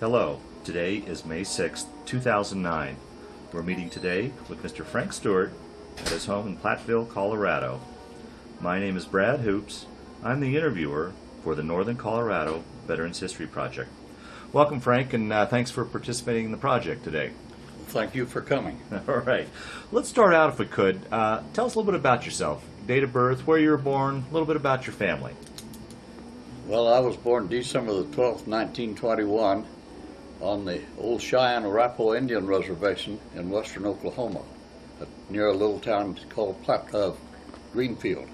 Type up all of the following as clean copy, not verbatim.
Hello, today is May 6th, 2009. We're meeting today with Mr. Frank Stewart at his home in Platteville, Colorado. My name is Brad Hoops. I'm the interviewer for the Northern Colorado Veterans History Project. Welcome, Frank, and thanks for participating in the project today. Thank you for coming. All right. Let's start out, if we could. Tell us a little bit about yourself, date of birth, where you were born, a little bit about your family. Well, I was born December the 12th, 1921, on the old Cheyenne Arapaho Indian Reservation in western Oklahoma, near a little town called Greenfield.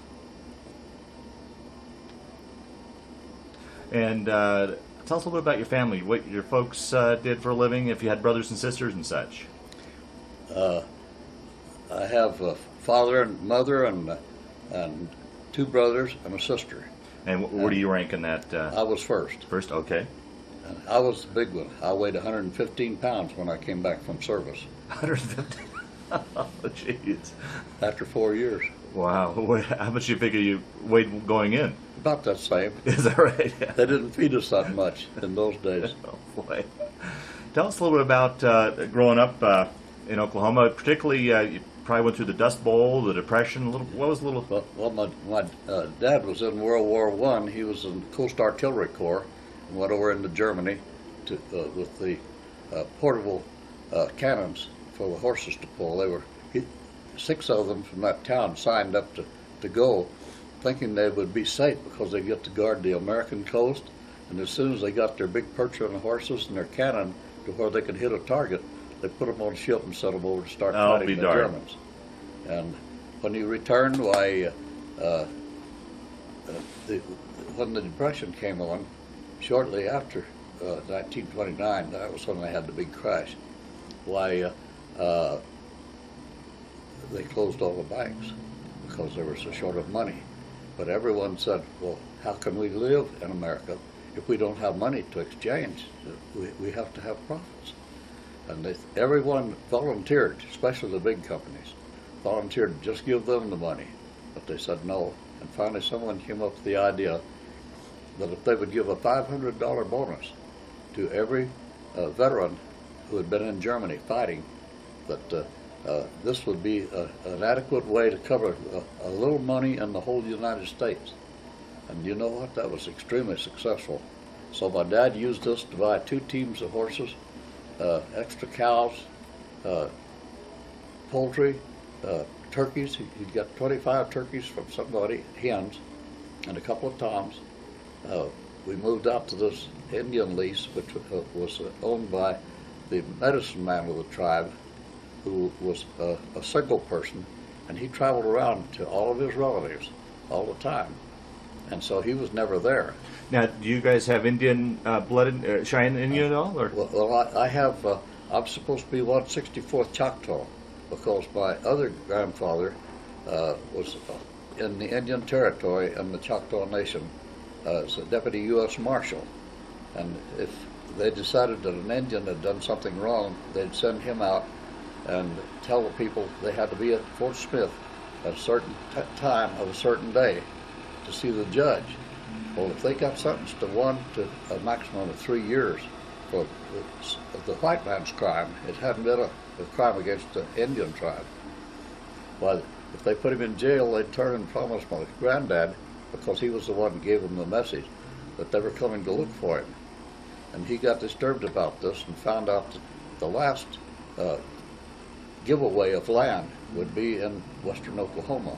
And tell us a little bit about your family, what your folks did for a living, if you had brothers and sisters and such. I have a father and mother and two brothers and a sister. And where do you rank in that? I was first. First, okay. And I was the big one. I weighed 115 pounds when I came back from service. 150. Oh, jeez. After 4 years. Wow. How much do you figure you weighed going in? About that same. Is that right? Yeah. They didn't feed us that much in those days. Oh, boy. Tell us a little bit about growing up in Oklahoma. Particularly, you probably went through the Dust Bowl, the Depression. What was a little? Well, my dad was in World War I. He was in the Coast Artillery Corps and went over into Germany with the portable cannons for the horses to pull. 6 of them from that town signed up to go, thinking they would be safe because they get to guard the American coast. And as soon as they got their big perch on the horses and their cannon to where they could hit a target, they put them on a ship and sent them over to start fighting the Germans. And when he returned, when the Depression came on, shortly after 1929, that was when they had the big crash. They closed all the banks because they were so short of money. But everyone said, well, how can we live in America if we don't have money to exchange? We have to have profits. And everyone volunteered, especially the big companies, volunteered to just give them the money. But they said no. And finally someone came up with the idea that if they would give a $500 bonus to every veteran who had been in Germany fighting, that this would be an adequate way to cover a little money in the whole United States. And you know what? That was extremely successful. So my dad used this to buy 2 teams of horses, extra cows, poultry, turkeys. He'd got 25 turkeys from somebody, hens, and a couple of toms. We moved out to this Indian lease, which was owned by the medicine man of the tribe, who was a single person, and he traveled around to all of his relatives all the time. And so he was never there. Now, do you guys have Indian blood, Cheyenne Indian at all? Or? Well, I have, I'm supposed to be 164th Choctaw, because my other grandfather was in the Indian Territory in the Choctaw Nation as a deputy U.S. Marshal. And if they decided that an Indian had done something wrong, they'd send him out and tell the people they had to be at Fort Smith at a certain time of a certain day to see the judge. Well, if they got sentenced to 1 to a maximum of 3 years for the white man's crime, it hadn't been a crime against the Indian tribe. But if they put him in jail, they'd turn and promise my granddad, because he was the one who gave him the message, that they were coming to look for him. And he got disturbed about this and found out that the last giveaway of land would be in western Oklahoma,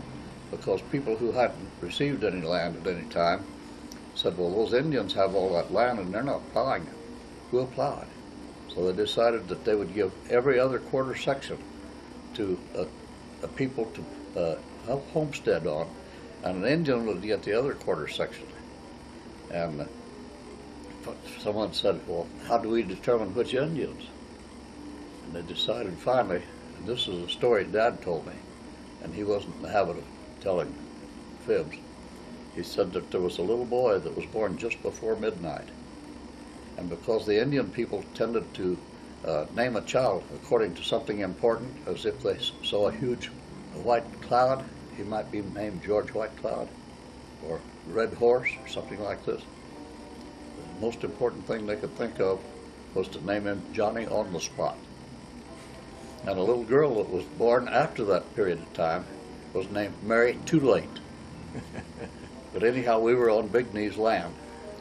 because people who hadn't received any land at any time said, well, those Indians have all that land and they're not plowing it. We'll plow it. So they decided that they would give every other quarter section to people to homestead on, and an Indian would get the other quarter section. And someone said, well, how do we determine which Indians? And they decided finally, and this is a story Dad told me, and he wasn't in the habit of telling fibs. He said that there was a little boy that was born just before midnight. And because the Indian people tended to name a child according to something important, as if they saw a huge white cloud, he might be named George White Cloud, or Red Horse, or something like this. The most important thing they could think of was to name him Johnny on the Spot. And a little girl that was born after that period of time was named Mary Too Late. But anyhow, we were on Big Knee's land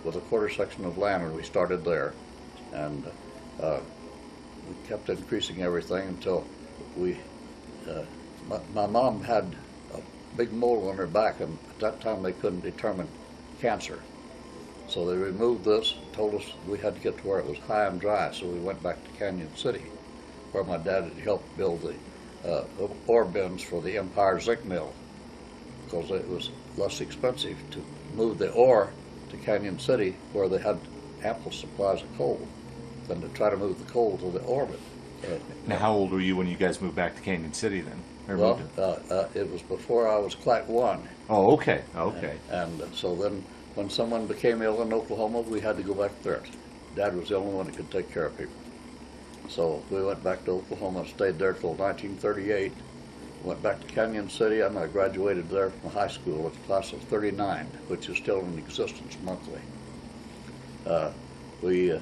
with a quarter section of land, and we started there. And we kept increasing everything until my mom had a big mole on her back, and at that time they couldn't determine cancer. So they removed this, told us we had to get to where it was high and dry, so we went back to Canyon City, where my dad had helped build the ore bins for the Empire Zinc Mill, because it was less expensive to move the ore to Canyon City, where they had ample supplies of coal, than to try to move the coal to the ore bin. Now, how old were you when you guys moved back to Canyon City then? Or Well, moved it was before I was quite one. Oh, okay, okay. And so then, when someone became ill in Oklahoma, we had to go back there. Dad was the only one that could take care of people. So we went back to Oklahoma and stayed there till 1938. Went back to Canyon City, and I graduated there from high school with a class of 39, which is still in existence monthly. We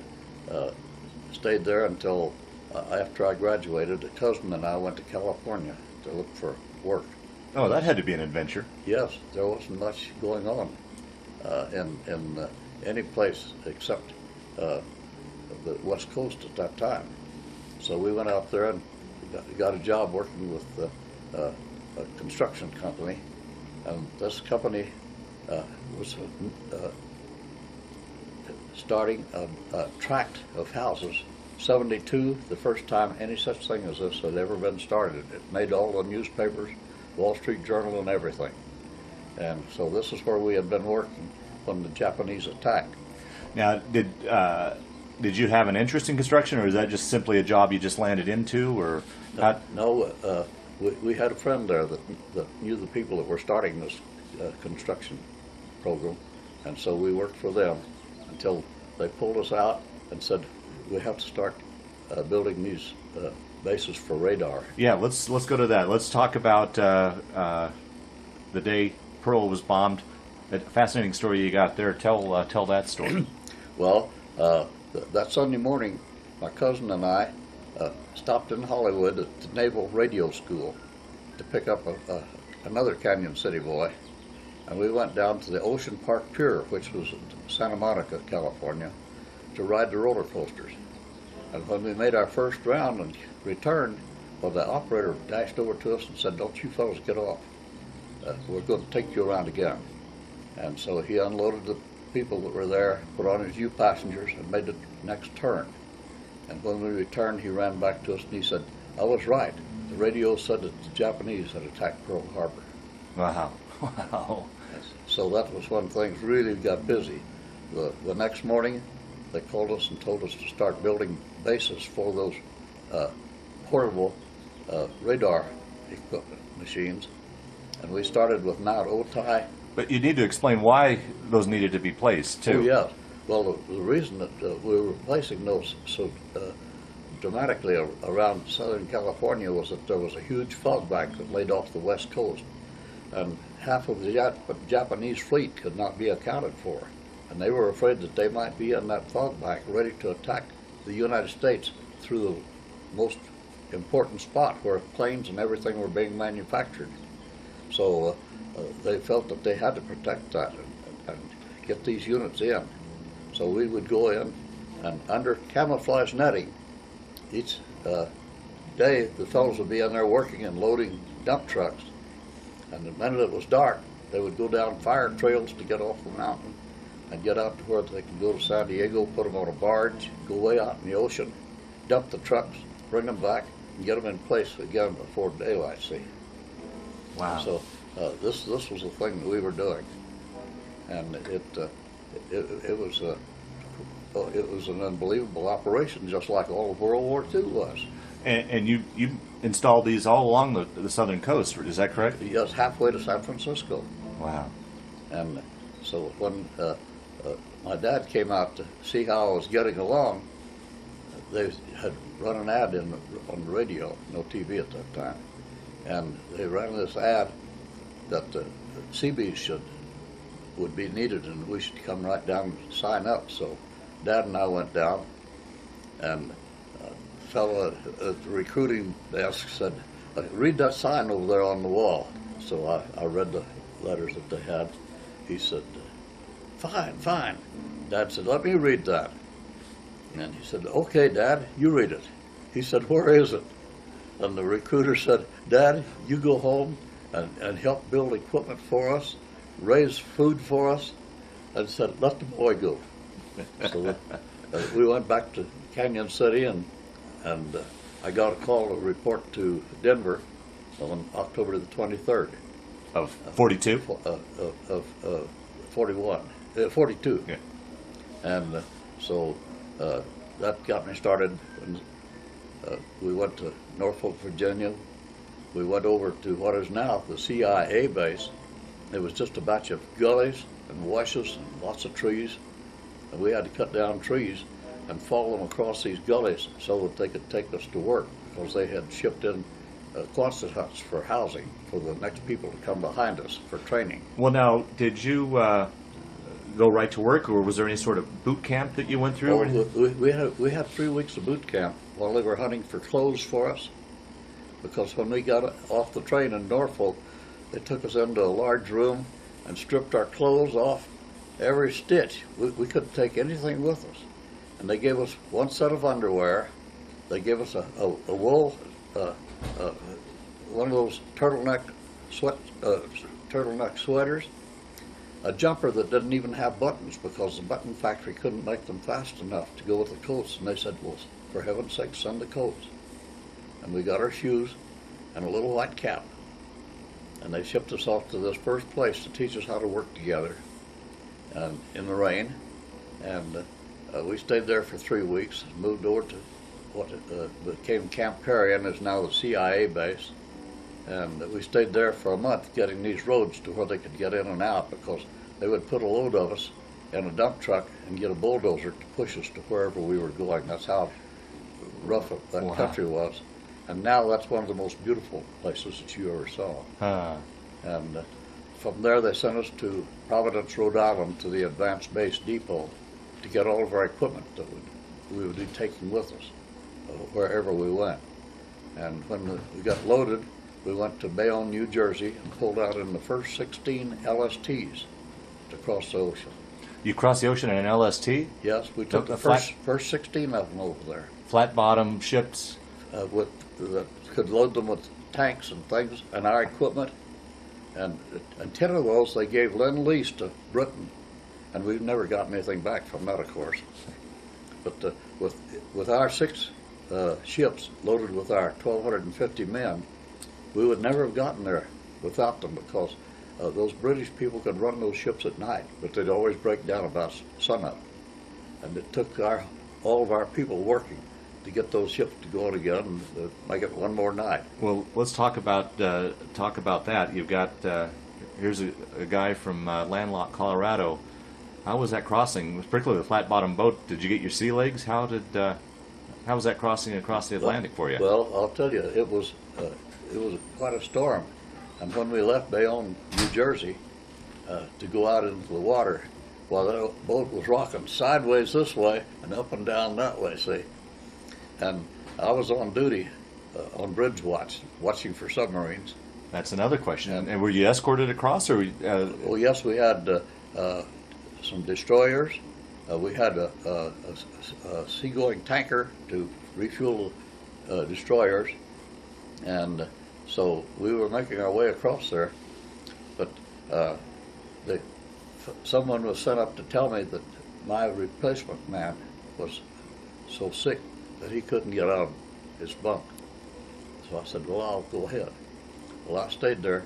stayed there until after I graduated. A cousin and I went to California to look for work. Oh, that had to be an adventure. Yes, there wasn't much going on in any place except the West Coast at that time. So we went out there and got a job working with a construction company, and this company was starting a tract of houses. 72, the first time any such thing as this had ever been started. It made all the newspapers, Wall Street Journal, and everything. And so this is where we had been working when the Japanese attacked. Now, did you have an interest in construction, or is that just simply a job you just landed into, or not? No, we had a friend there that knew the people that were starting this construction program, and so we worked for them until they pulled us out and said, we have to start building these bases for radar. Yeah, let's go to that. Let's talk about the day Pearl was bombed. A fascinating story you got there. Tell that story. Well, that Sunday morning, my cousin and I stopped in Hollywood at the Naval Radio School to pick up another Canyon City boy, and we went down to the Ocean Park Pier, which was in Santa Monica, California, to ride the roller coasters. And when we made our first round and returned, well, the operator dashed over to us and said, "Don't you fellows get off. We're going to take you around again." And so he unloaded the people that were there, put on his new passengers, and made the next turn. And when we returned, he ran back to us and he said, "I was right. The radio said that the Japanese had attacked Pearl Harbor." Wow. Wow. So that was when things really got busy. The next morning, they called us and told us to start building bases for those portable radar equipment machines. And we started with Mount Otay. But you need to explain why those needed to be placed, too. Oh, yes. Well, the reason that we were placing those so dramatically around Southern California was that there was a huge fog bank that laid off the west coast, and half of the Japanese fleet could not be accounted for, and they were afraid that they might be in that fog bank ready to attack the United States through the most important spot where planes and everything were being manufactured. So they felt that they had to protect that and get these units in. So we would go in, and under camouflage netting, each day the fellows would be in there working and loading dump trucks. And the minute it was dark, they would go down fire trails to get off the mountain and get out to where they could go to San Diego, put them on a barge, go way out in the ocean, dump the trucks, bring them back, and get them in place again before daylight, see. Wow. So this was the thing that we were doing, and it was an unbelievable operation, just like all of World War II was. And you installed these all along the southern coast, is that correct? Yes, halfway to San Francisco. Wow. And so when my dad came out to see how I was getting along, they had run an ad on the radio, no TV at that time, and they ran this ad that the Seabees would be needed and we should come right down and sign up. So Dad and I went down, And a fellow at the recruiting desk said, read that sign over there on the wall. So I read the letters that they had. He said, fine, fine. Dad said, let me read that. And he said, okay, Dad, you read it. He said, where is it? And the recruiter said, Dad, you go home and help build equipment for us, raise food for us, and said, let the boy go. So we went back to Canyon City, and I got a call to report to Denver on October the 23rd. Of 42? Of 41. 42. Yeah. And so that got me started. And, we went to Norfolk, Virginia. We went over to what is now the CIA base. It was just a batch of gullies and washes and lots of trees. And we had to cut down trees and follow them across these gullies so that they could take us to work, because they had shipped in Quonset huts for housing for the next people to come behind us for training. Well, now, did you go right to work, or was there any sort of boot camp that you went through? Oh, we had 3 weeks of boot camp while they were hunting for clothes for us, because when we got off the train in Norfolk, they took us into a large room and stripped our clothes off every stitch. We couldn't take anything with us. And they gave us one set of underwear. They gave us a wool, one of those turtleneck sweaters, a jumper that didn't even have buttons because the button factory couldn't make them fast enough to go with the coats. And they said, well, for heaven's sake, send the coats. And we got our shoes and a little white cap. And they shipped us off to this first place to teach us how to work together and in the rain. And we stayed there for 3 weeks, moved over to what became Camp Perry and is now the CIA base. And we stayed there for a month getting these roads to where they could get in and out, because they would put a load of us in a dump truck and get a bulldozer to push us to wherever we were going. That's how rough that country was. And now that's one of the most beautiful places that you ever saw. And from there they sent us to Providence, Rhode Island, to the Advanced Base Depot to get all of our equipment that we would be taking with us wherever we went. And when we got loaded, we went to Bayonne, New Jersey, and pulled out in the first 16 LSTs to cross the ocean. You crossed the ocean in an LST? Yes, we took the first 16 of them over there. Flat bottom ships? That could load them with tanks and things and our equipment. And 10 of those they gave Lend-Lease to Britain. And we've never gotten anything back from that, of course. But with our 6 ships loaded with our 1,250 men, we would never have gotten there without them, because those British people could run those ships at night, but they'd always break down about sunup. And it took all of our people working to get those ships to go again and make it one more night. Well, let's talk about that. You've got here's a guy from landlocked Colorado. How was that crossing, particularly the flat bottom boat? Did you get your sea legs? How was that crossing across the Atlantic for you? Well, I'll tell you, it was quite a storm. And when we left Bayonne, New Jersey, to go out into the water, well, that boat was rocking sideways this way and up and down that way, see? And I was on duty on bridge watch, watching for submarines. That's another question. And were you escorted across, or? Well, yes, we had some destroyers. We had a seagoing tanker to refuel destroyers, and so we were making our way across there. But someone was sent up to tell me that my replacement man was so sick that he couldn't get out of his bunk. So I said, well, I'll go ahead. Well, I stayed there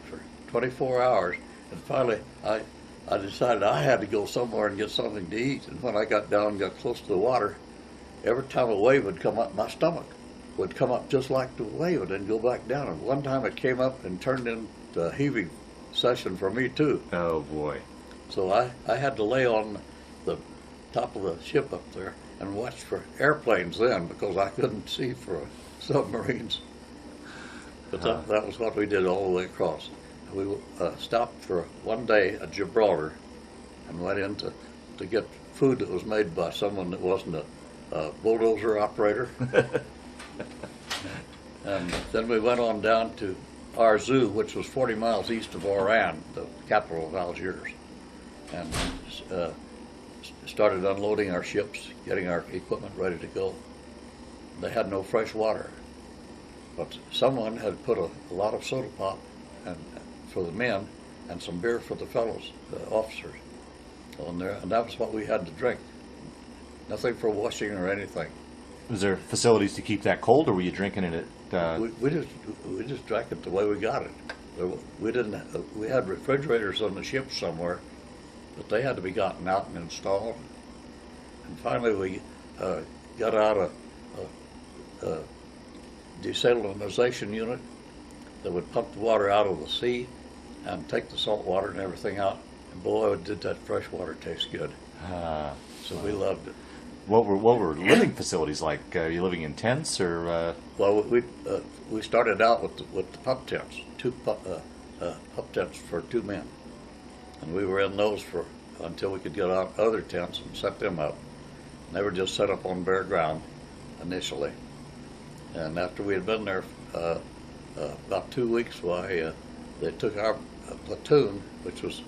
for 24 hours, and finally I decided I had to go somewhere and get something to eat. And when I got down and got close to the water, every time a wave would come up, my stomach would come up just like the wave and then go back down. And one time it came up and turned into a heaving session for me too. Oh boy. So I had to lay on the top of the ship up there and watch for airplanes then, because I couldn't see for submarines. But that was what we did all the way across. We stopped for one day at Gibraltar and went in to get food that was made by someone that wasn't bulldozer operator. And then we went on down to Arzu, which was 40 miles east of Oran, the capital of Algiers, and started unloading our ships, getting our equipment ready to go. They had no fresh water, but someone had put a lot of soda pop and for the men and some beer for the fellows, the officers, on there, and that was what we had to drink. Nothing for washing or anything. Was there facilities to keep that cold, or were you drinking it at? We just drank it the way we got it. We didn't. We had refrigerators on the ship somewhere, but they had to be gotten out and installed. And finally, we got out a desalinization unit that would pump the water out of the sea and take the salt water and everything out. And boy, did that fresh water taste good. So we loved it. What were living facilities like? Are you living in tents or? Well, we started out with the pup tents, two pup tents for 2 men, and we were in those until we could get out other tents and set them up. And they were just set up on bare ground initially, and after we had been there about 2 weeks, they took our platoon, which was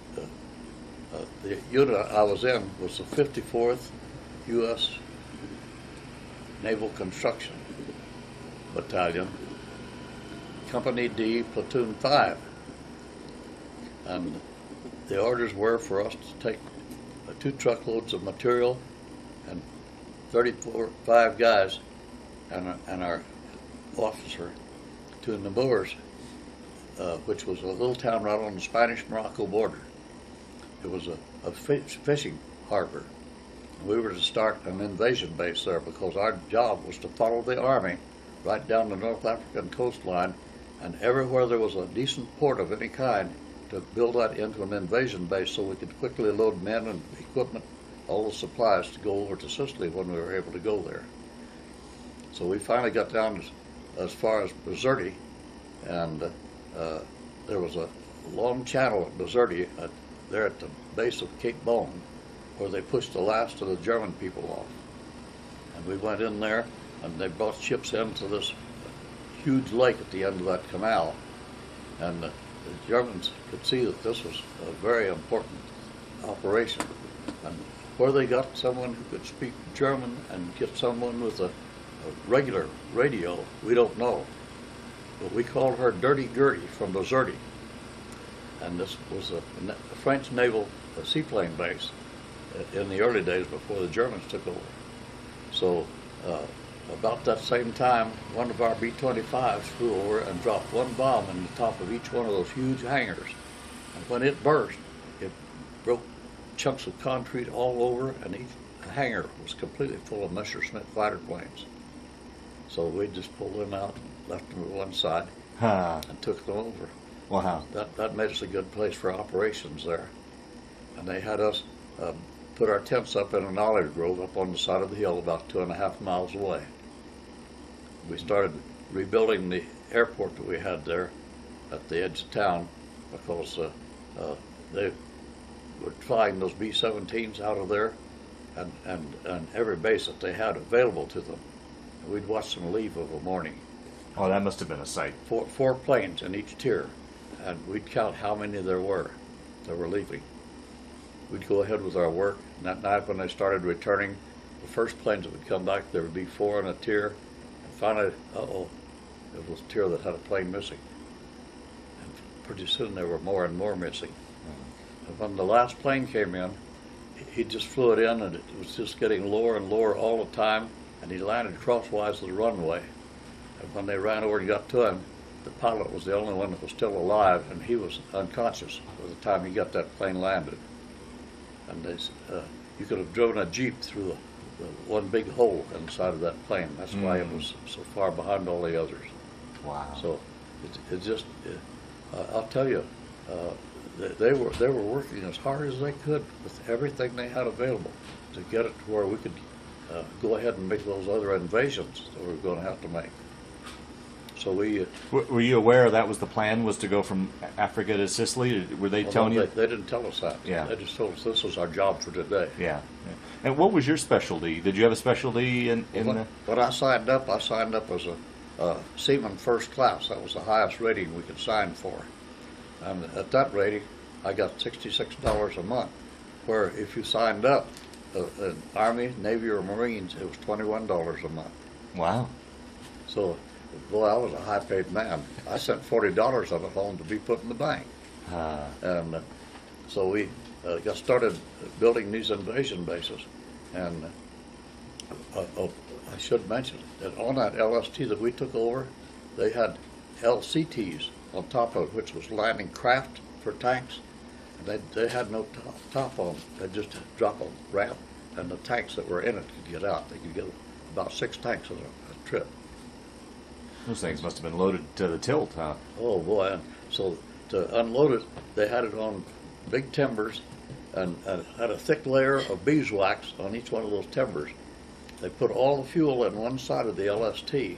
the unit I was in was the 54th U.S. Naval Construction Battalion, Company D, Platoon 5. And the orders were for us to take 2 truckloads of material and 5 guys and our officer to Nemours, which was a little town right on the Spanish-Morocco border. It was a fishing harbor. We were to start an invasion base there because our job was to follow the army right down the North African coastline, and everywhere there was a decent port of any kind, to build that into an invasion base so we could quickly load men and equipment, all the supplies to go over to Sicily when we were able to go there. So we finally got down as far as Bizerti, and there was a long channel at Bizerti there at the base of Cape Bone, where they pushed the last of the German people off. And we went in there, and they brought ships into this huge lake at the end of that canal. And the Germans could see that this was a very important operation. And where they got someone who could speak German and get someone with a regular radio, we don't know. But we called her Dirty Gertie from Bizerti. And this was a French naval seaplane base in the early days before the Germans took over. So about that same time, one of our B-25s flew over and dropped 1 bomb in the top of each one of those huge hangars. And when it burst, it broke chunks of concrete all over, and each hangar was completely full of Messerschmitt fighter planes. So we just pulled them out, left them to one side, and took them over. Wow. That made us a good place for operations there. And they had us put our tents up in an olive grove up on the side of the hill about 2.5 miles away. We started rebuilding the airport that we had there at the edge of town because they were flying those B-17s out of there and every base that they had available to them. And we'd watch them leave of a morning. Oh, that must have been a sight. 4 planes in each tier, and we'd count how many there were that were leaving. We'd go ahead with our work, and that night when they started returning, the first planes that would come back, there would be 4 in a tier, and finally, it was a tier that had a plane missing. And pretty soon there were more and more missing. And when the last plane came in, he just flew it in, and it was just getting lower and lower all the time, and he landed crosswise of the runway. And when they ran over and got to him, the pilot was the only one that was still alive, and he was unconscious by the time he got that plane landed. And you could have driven a Jeep through the one big hole inside of that plane. That's why it was so far behind all the others. Wow. So it just, I'll tell you, they were working as hard as they could with everything they had available to get it to where we could go ahead and make those other invasions that we were going to have to make. So we Were you aware that was the plan, was to go from Africa to Sicily? Were they well, telling no, you? they didn't tell us that. Yeah. They just told us this was our job for today. Yeah. And what was your specialty? Did you have a specialty in the? When I signed up as a seaman first class. That was the highest rating we could sign for. And at that rating, I got $66 a month, where if you signed up in Army, Navy, or Marines, it was $21 a month. Wow. So, boy, I was a high-paid man. I sent $40 of it home to be put in the bank. And so we got started building these invasion bases. And I should mention that on that LST that we took over, they had LCTs on top of it, which was landing craft for tanks. And they had no top on them. They just drop a ramp, and the tanks that were in it could get out. They could get about 6 tanks on a trip. Those things must have been loaded to the tilt, huh? Oh boy! And so to unload it, they had it on big timbers, and had a thick layer of beeswax on each one of those timbers. They put all the fuel in one side of the LST,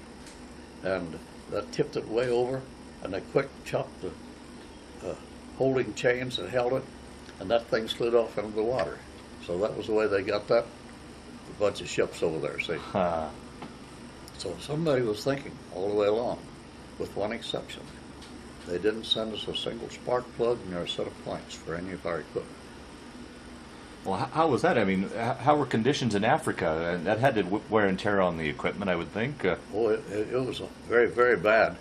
and that tipped it way over, and they quick chopped the holding chains that held it, and that thing slid off into the water. So that was the way they got that bunch of ships over there, see? So somebody was thinking all the way along, with one exception. They didn't send us a single spark plug nor a set of planks for any of our equipment. Well, how was that? I mean, how were conditions in Africa? And that had to wear and tear on the equipment, I would think. Oh, it was very, very bad.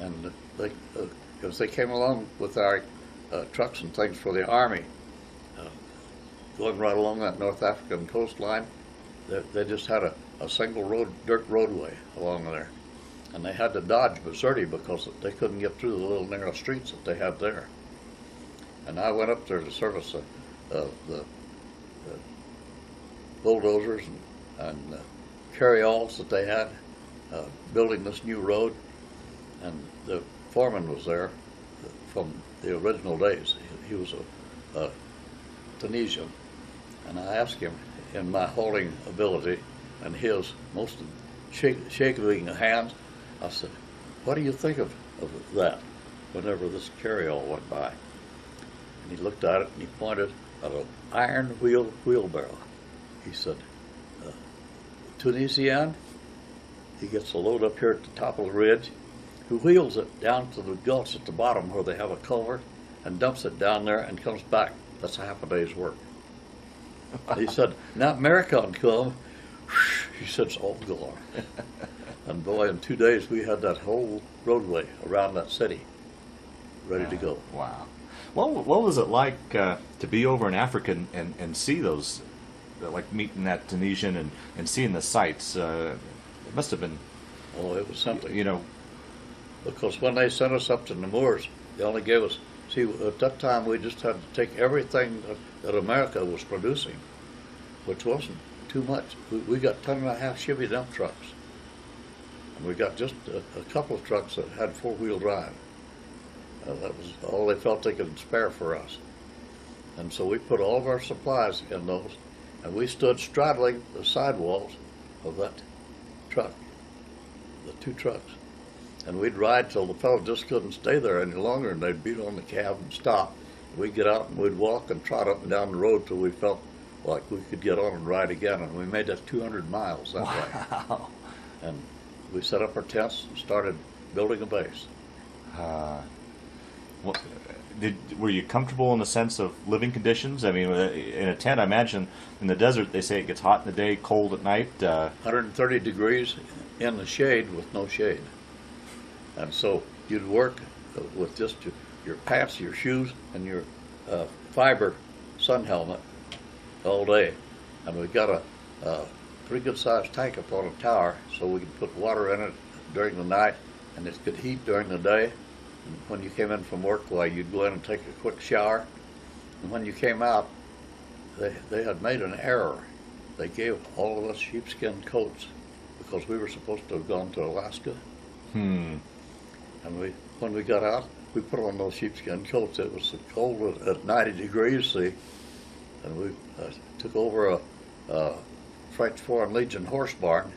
And as they came along with our trucks and things for the Army, going right along that North African coastline, they just had a single dirt roadway along there. And they had to dodge Missouri because they couldn't get through the little narrow streets that they had there. And I went up there to service the bulldozers and carry-alls that they had building this new road. And the foreman was there from the original days. He was a Tunisian. And I asked him, in my hauling ability and his, most shaking hands, I said, "What do you think of that?" Whenever this carry-all went by. And he looked at it and he pointed at an iron wheelbarrow. He said, "Tunisian, he gets a load up here at the top of the ridge, who wheels it down to the gulch at the bottom where they have a culvert and dumps it down there and comes back. That's half a day's work." He said, "Now American come," he said, "it's all gone." And boy, in 2 days we had that whole roadway around that city ready to go. Wow. What was it like to be over in Africa and see those, like meeting that Tunisian and seeing the sights? It must have been. Oh, it was something. You know. Because when they sent us up to Nemours, they only gave us, see, at that time we just had to take everything that America was producing, which wasn't too much. We got 10.5 Chevy dump trucks. And we got just a couple of trucks that had 4-wheel drive. That was all they felt they could spare for us. And so we put all of our supplies in those, and we stood straddling the sidewalls of that truck, the 2 trucks. And we'd ride till the fellow just couldn't stay there any longer, and they'd beat on the cab and stop. We'd get out and we'd walk and trot up and down the road till we felt like we could get on and ride again. And we made that 200 miles that way. And we set up our tents and started building a base. Were you comfortable in the sense of living conditions? I mean, in a tent, I imagine in the desert they say it gets hot in the day, cold at night. 130 degrees in the shade with no shade. And so you'd work with just your pants, your shoes, and your fiber sun helmet all day. And we got a pretty good sized tank up on a tower, so we could put water in it during the night, and it could heat during the day. And when you came in from work, why, you'd go in and take a quick shower. And when you came out, they had made an error. They gave all of us sheepskin coats because we were supposed to have gone to Alaska. And when we got out, we put on those sheepskin coats. It was so cold at 90 degrees, see. And we took over a French Foreign Legion horse barn,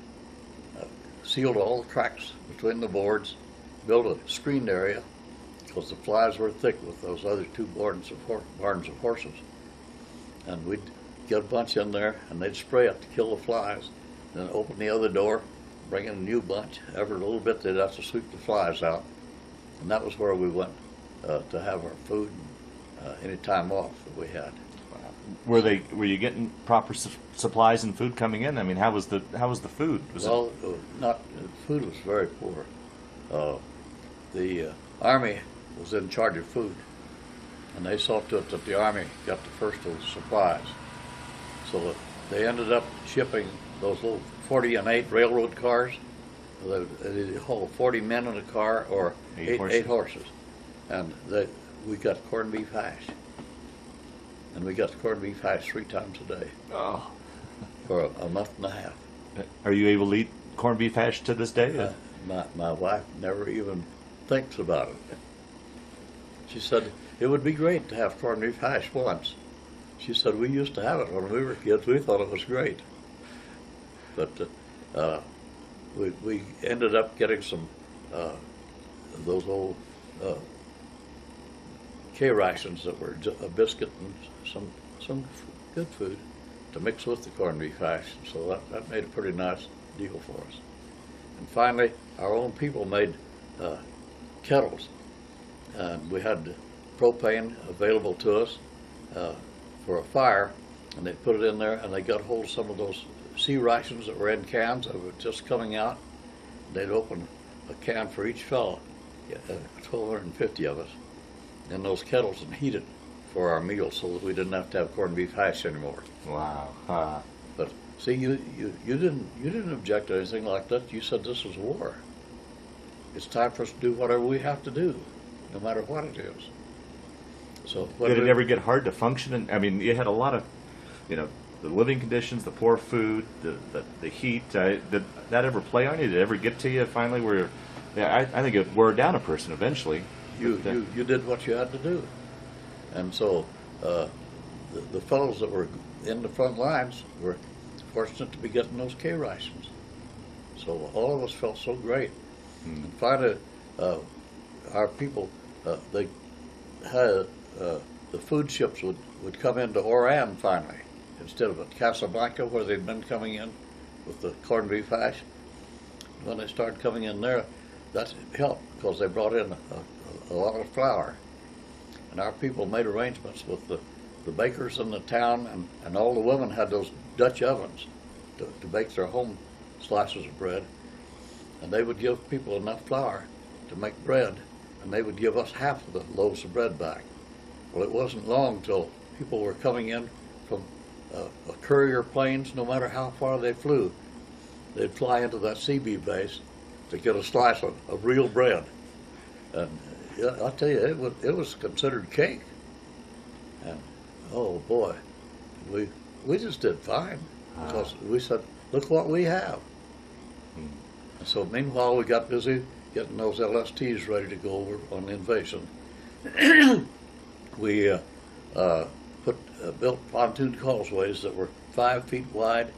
sealed all the cracks between the boards, built a screened area because the flies were thick with those other two barns of horses. And we'd get a bunch in there, and they'd spray it to kill the flies. Then open the other door, bring in a new bunch. Every little bit they'd have to sweep the flies out. And that was where we went to have our food and any time off that we had. Were you getting proper supplies and food coming in? I mean, how was the food? Food was very poor. The Army was in charge of food, and they saw to it that the Army got the first of the supplies. So they ended up shipping those little 40 and 8 railroad cars. They hauled 40 men in a car, or eight horses. And we got corned beef hash. And we got corned beef hash 3 times a day. Oh. For a month and a half. Are you able to eat corned beef hash to this day? My wife never even thinks about it. She said, it would be great to have corned beef hash once. She said, we used to have it when we were kids. We thought it was great. But we ended up getting some those old K rations that were a biscuit and some good food to mix with the corned beef hash. So that made a pretty nice deal for us. And finally, our own people made kettles, and we had propane available to us for a fire, and they put it in there, and they got hold of some of those sea rations that were in cans that were just coming out. They'd open a can for each fellow, 1,250 of us, in those kettles, and heat it for our meals so that we didn't have to have corned beef hash anymore. Wow. But see, you didn't object to anything like that. You said this was war. It's time for us to do whatever we have to do, no matter what it is. So did it ever get hard to function? I mean, you had a lot of, the living conditions, the poor food, the heat. Did that ever play on you? Did it ever get to you finally? Where, I think it wore down a person eventually. You did what you had to do, and so the fellows that were in the front lines were fortunate to be getting those K rations. So all of us felt so great. And finally, our people, they had the food ships would come into Oran finally, instead of at Casablanca where they'd been coming in with the corned beef hash. When they started coming in there, that helped because they brought in a lot of flour. And our people made arrangements with the bakers in the town, and all the women had those Dutch ovens to bake their home slices of bread. And they would give people enough flour to make bread, and they would give us half of the loaves of bread back. Well, it wasn't long till people were coming in from courier planes, no matter how far they flew. They'd fly into that Seabee base to get a slice of real bread. And I'll tell you, it was considered cake. And oh boy, we just did fine because we said, look what we have. And so meanwhile, we got busy getting those LSTs ready to go over on the invasion. We built pontoon causeways that were 5 feet wide,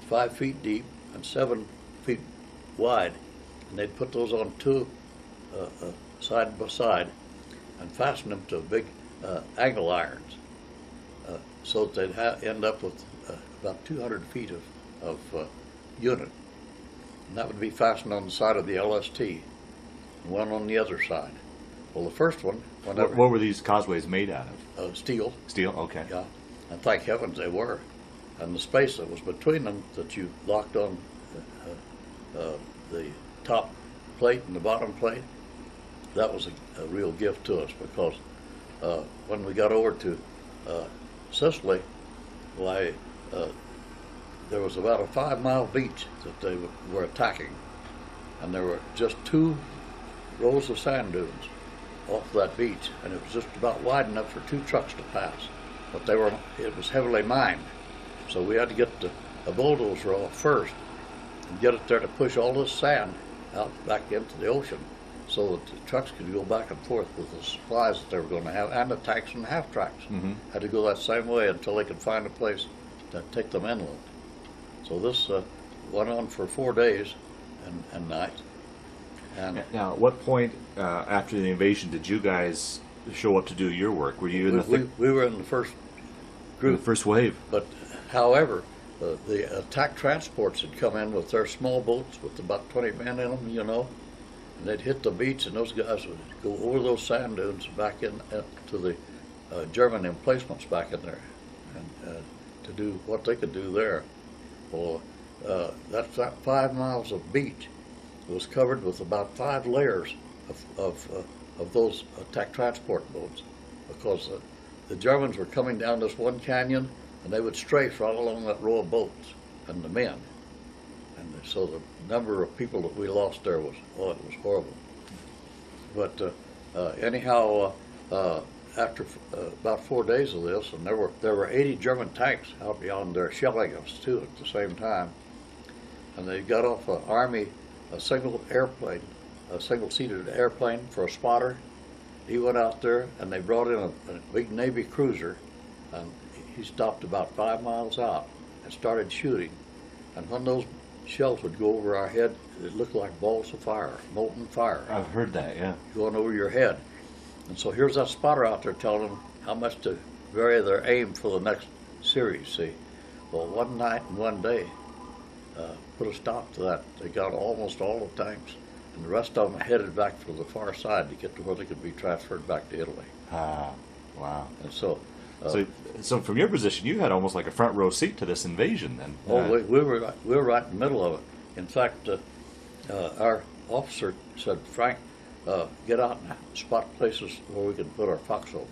5 feet deep, and 7 feet wide. And they'd put those on two side by side and fasten them to big angle irons so that they'd end up with about 200 feet of unit. And that would be fastened on the side of the LST, and one on the other side. Well, the first one, what were these causeways made out of? Steel. Steel, okay. Yeah, and thank heavens they were. And the space that was between them that you locked on the top plate and the bottom plate, that was a real gift to us, because when we got over to Sicily, why, there was about a 5-mile beach that they were attacking, and there were just 2 rows of sand dunes off that beach, and it was just about wide enough for 2 trucks to pass. But it was heavily mined, so we had to get a bulldozer off first and get it there to push all this sand out back into the ocean, so that the trucks could go back and forth with the supplies that they were going to have, and the tanks and half tracks had to go that same way until they could find a place to take them inland. So this went on for 4 days, and night. And Now, at what point after the invasion did you guys show up to do your work? Were you in we were in the first group, the first wave? but however, the attack transports had come in with their small boats with about 20 men in them, you know, and they'd hit the beach, and those guys would go over those sand dunes back in to the German emplacements back in there, and to do what they could do there. Well, that 5 miles of beach was covered with about 5 layers of those attack transport boats, because the Germans were coming down this one canyon, and they would strafe right along that row of boats and the men. And so the number of people that we lost there was, oh, it was horrible. But anyhow, after about 4 days of this, and there were 80 German tanks out beyond there shelling us too at the same time, and they got off a single-seated airplane for a spotter. He went out there, and they brought in a big Navy cruiser, and he stopped about 5 miles out and started shooting. And when those shells would go over our head, it looked like balls of fire, molten fire. I've heard that, yeah. Going over your head. And so here's that spotter out there telling them how much to vary their aim for the next series, see. Well, one night and one day put a stop to that. They got almost all the tanks, and the rest of them headed back to the far side to get to where they could be transferred back to Italy. Ah, wow. And so so from your position, you had almost like a front row seat to this invasion then. we were right in the middle of it. In fact, our officer said, Frank, get out and spot places where we could put our foxholes.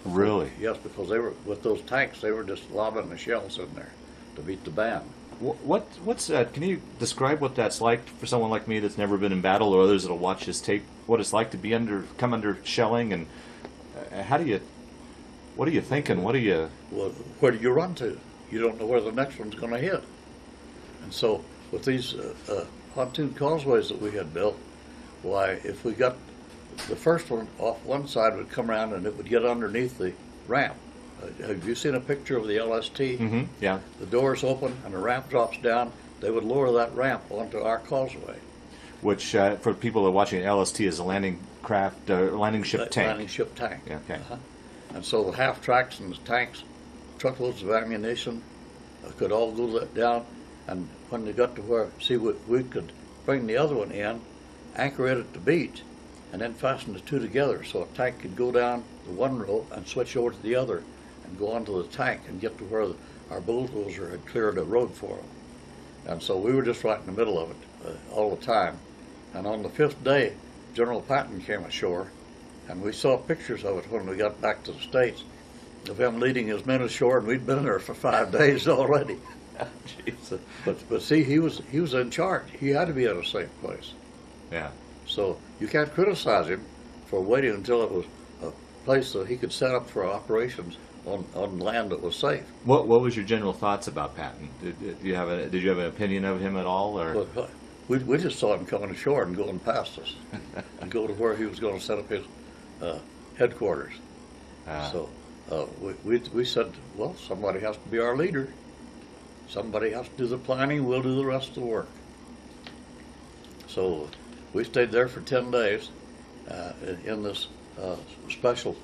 Really? Yes, because they were, with those tanks, they were just lobbing the shells in there to beat the band. What's that? Can you describe what that's like for someone like me that's never been in battle, or others that'll watch this tape? What it's like to come under shelling, and what are you thinking? Well, where do you run to? You don't know where the next one's going to hit. And so with these pontoon causeways that we had built, why, if we got the first one off one side, would come around and it would get underneath the ramp. Have you seen a picture of the LST? Mm-hmm. Yeah. The doors open and the ramp drops down. They would lower that ramp onto our causeway. Which, for people that are watching, LST is a landing ship tank. Landing ship tank. Yeah, okay. And so the half tracks and the tanks, truckloads of ammunition, could all go down. And when they got to where, we could bring the other one in, anchor it at the beach, and then fasten the two together so a tank could go down the one row and switch over to the other and go onto the tank and get to where our bulldozer had cleared a road for them. And so we were just right in the middle of it all the time. And on the 5th day, General Patton came ashore, and we saw pictures of it when we got back to the States, of him leading his men ashore, and we'd been there for 5 days already. But see, he was in charge. He had to be at a safe place. Yeah. So you can't criticize him for waiting until it was a place that he could set up for operations on land that was safe. What was your general thoughts about Patton? Did you have an opinion of him at all, or? But we just saw him coming ashore and going past us, and go to where he was going to set up his headquarters. So we said, well, somebody has to be our leader. Somebody has to do the planning. We'll do the rest of the work. So we stayed there for 10 days in this special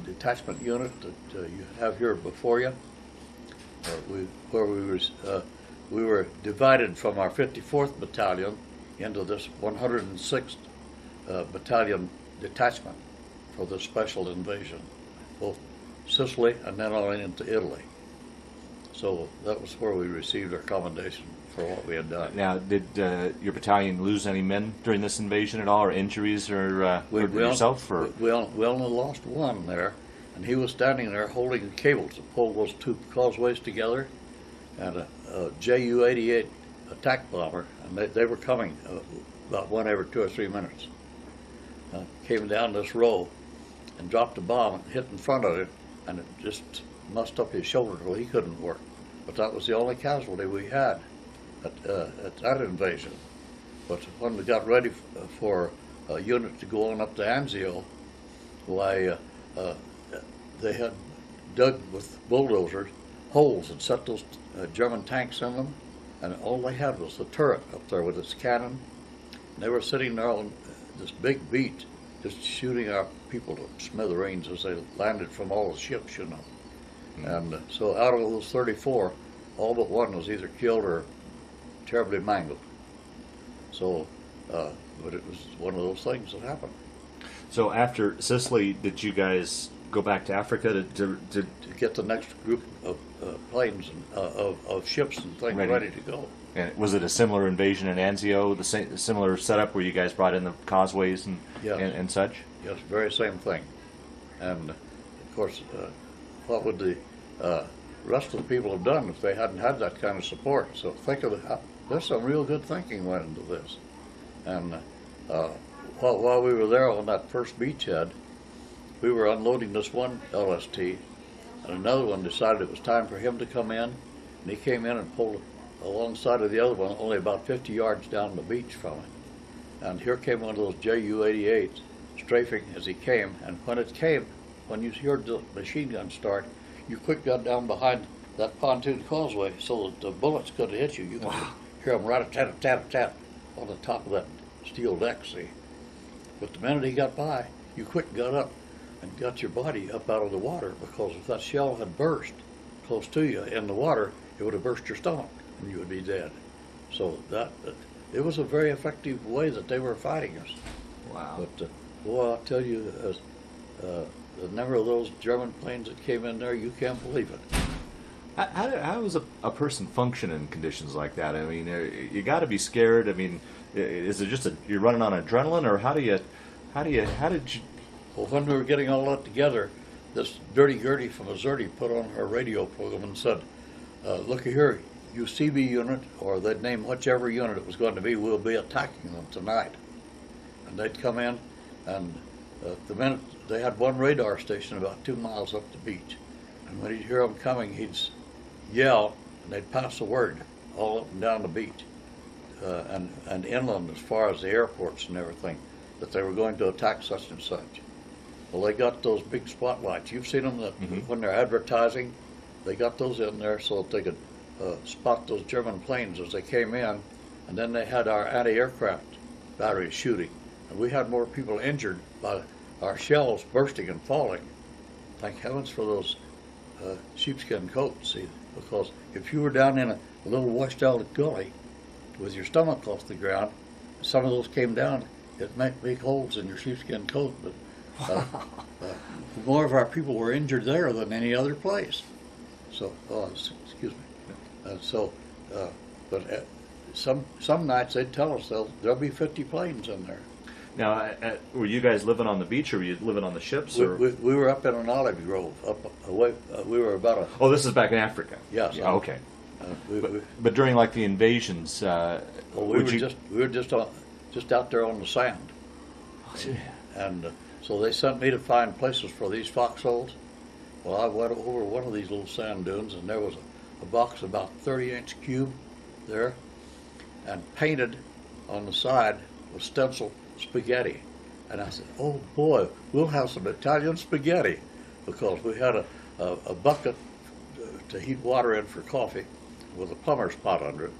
detachment unit that you have here before you. We were divided from our 54th Battalion into this 106th Battalion detachment for the special invasion, both Sicily and then on into Italy. So that was where we received our commendation for what we had done. Now, did your battalion lose any men during this invasion at all, or injuries, or yourself? Or? We only lost one there, and he was standing there holding the cables to pull those two causeways together, and a Ju-88 attack bomber, and they were coming about one every 2 or 3 minutes. Came down this row and dropped a bomb and hit in front of him, and it just mussed up his shoulder till he couldn't work. But that was the only casualty we had at that invasion. But when we got ready for a unit to go on up to Anzio, why, they had dug with bulldozers holes and set those German tanks in them and all they had was the turret up there with its cannon. And they were sitting there on this big beach, just shooting our people to smithereens as they landed from all the ships, you know. And so out of those 34, all but one was either killed or terribly mangled. So, but it was one of those things that happened. So after Sicily, did you guys go back to Africa to get the next group of planes and of ships and things ready to go? And was it a similar invasion in Anzio, the similar setup where you guys brought in the causeways and Yes. and such? Yes, very same thing. And of course, what would the rest of the people have done if they hadn't had that kind of support? So think of there's some real good thinking went into this. And while we were there on that first beachhead, we were unloading this one LST, and another one decided it was time for him to come in, and he came in and pulled alongside of the other one, only about 50 yards down the beach from it. And here came one of those Ju-88s, strafing as he came, and when you heard the machine gun start, you quick got down behind that pontoon causeway so that the bullets couldn't hit you. You could hear them rat-a-tat-a-tat-a-tat on the top of that steel deck, see. But the minute he got by, you quick got up and got your body up out of the water, because if that shell had burst close to you in the water, it would have burst your stomach and you would be dead. So it was a very effective way that they were fighting us. Wow. But boy, I'll tell you, the number of those German planes that came in there, you can't believe it. How does a person function in conditions like that? I mean, you got to be scared. I mean, is it just you're running on adrenaline, or how did you? Well, when we were getting all that together, this Dirty Gertie from Missouri put on her radio program and said, "Looky here, you Seabee unit," or they'd name whichever unit it was going to be, "we'll be attacking them tonight." And they'd come in, and the minute they had one radar station about 2 miles up the beach, and when he'd hear them coming, he'd yell, and they'd pass the word all up and down the beach, and inland as far as the airports and everything, that they were going to attack such and such. Well, they got those big spotlights. You've seen them when they're advertising. They got those in there so that they could spot those German planes as they came in, and then they had our anti-aircraft batteries shooting. And we had more people injured by our shells bursting and falling. Thank heavens for those sheepskin coats, see, because if you were down in a little washed out gully with your stomach off the ground, some of those came down, it might make holes in your sheepskin coat, but more of our people were injured there than any other place. So, excuse me. But some nights they'd tell us there'll be 50 planes in there. Now, were you guys living on the beach, or were you living on the ships? Or? We were up in an olive grove, up away. We were about a. Oh, this is back in Africa. Yes. Yeah, okay. But during like the invasions, we were just out there on the sand. And so they sent me to find places for these foxholes. Well, I went over one of these little sand dunes, and there was a box about 30-inch cube there, and painted on the side was stenciled spaghetti. And I said, "Oh boy, we'll have some Italian spaghetti," because we had a bucket to heat water in for coffee with a plumber's pot under it,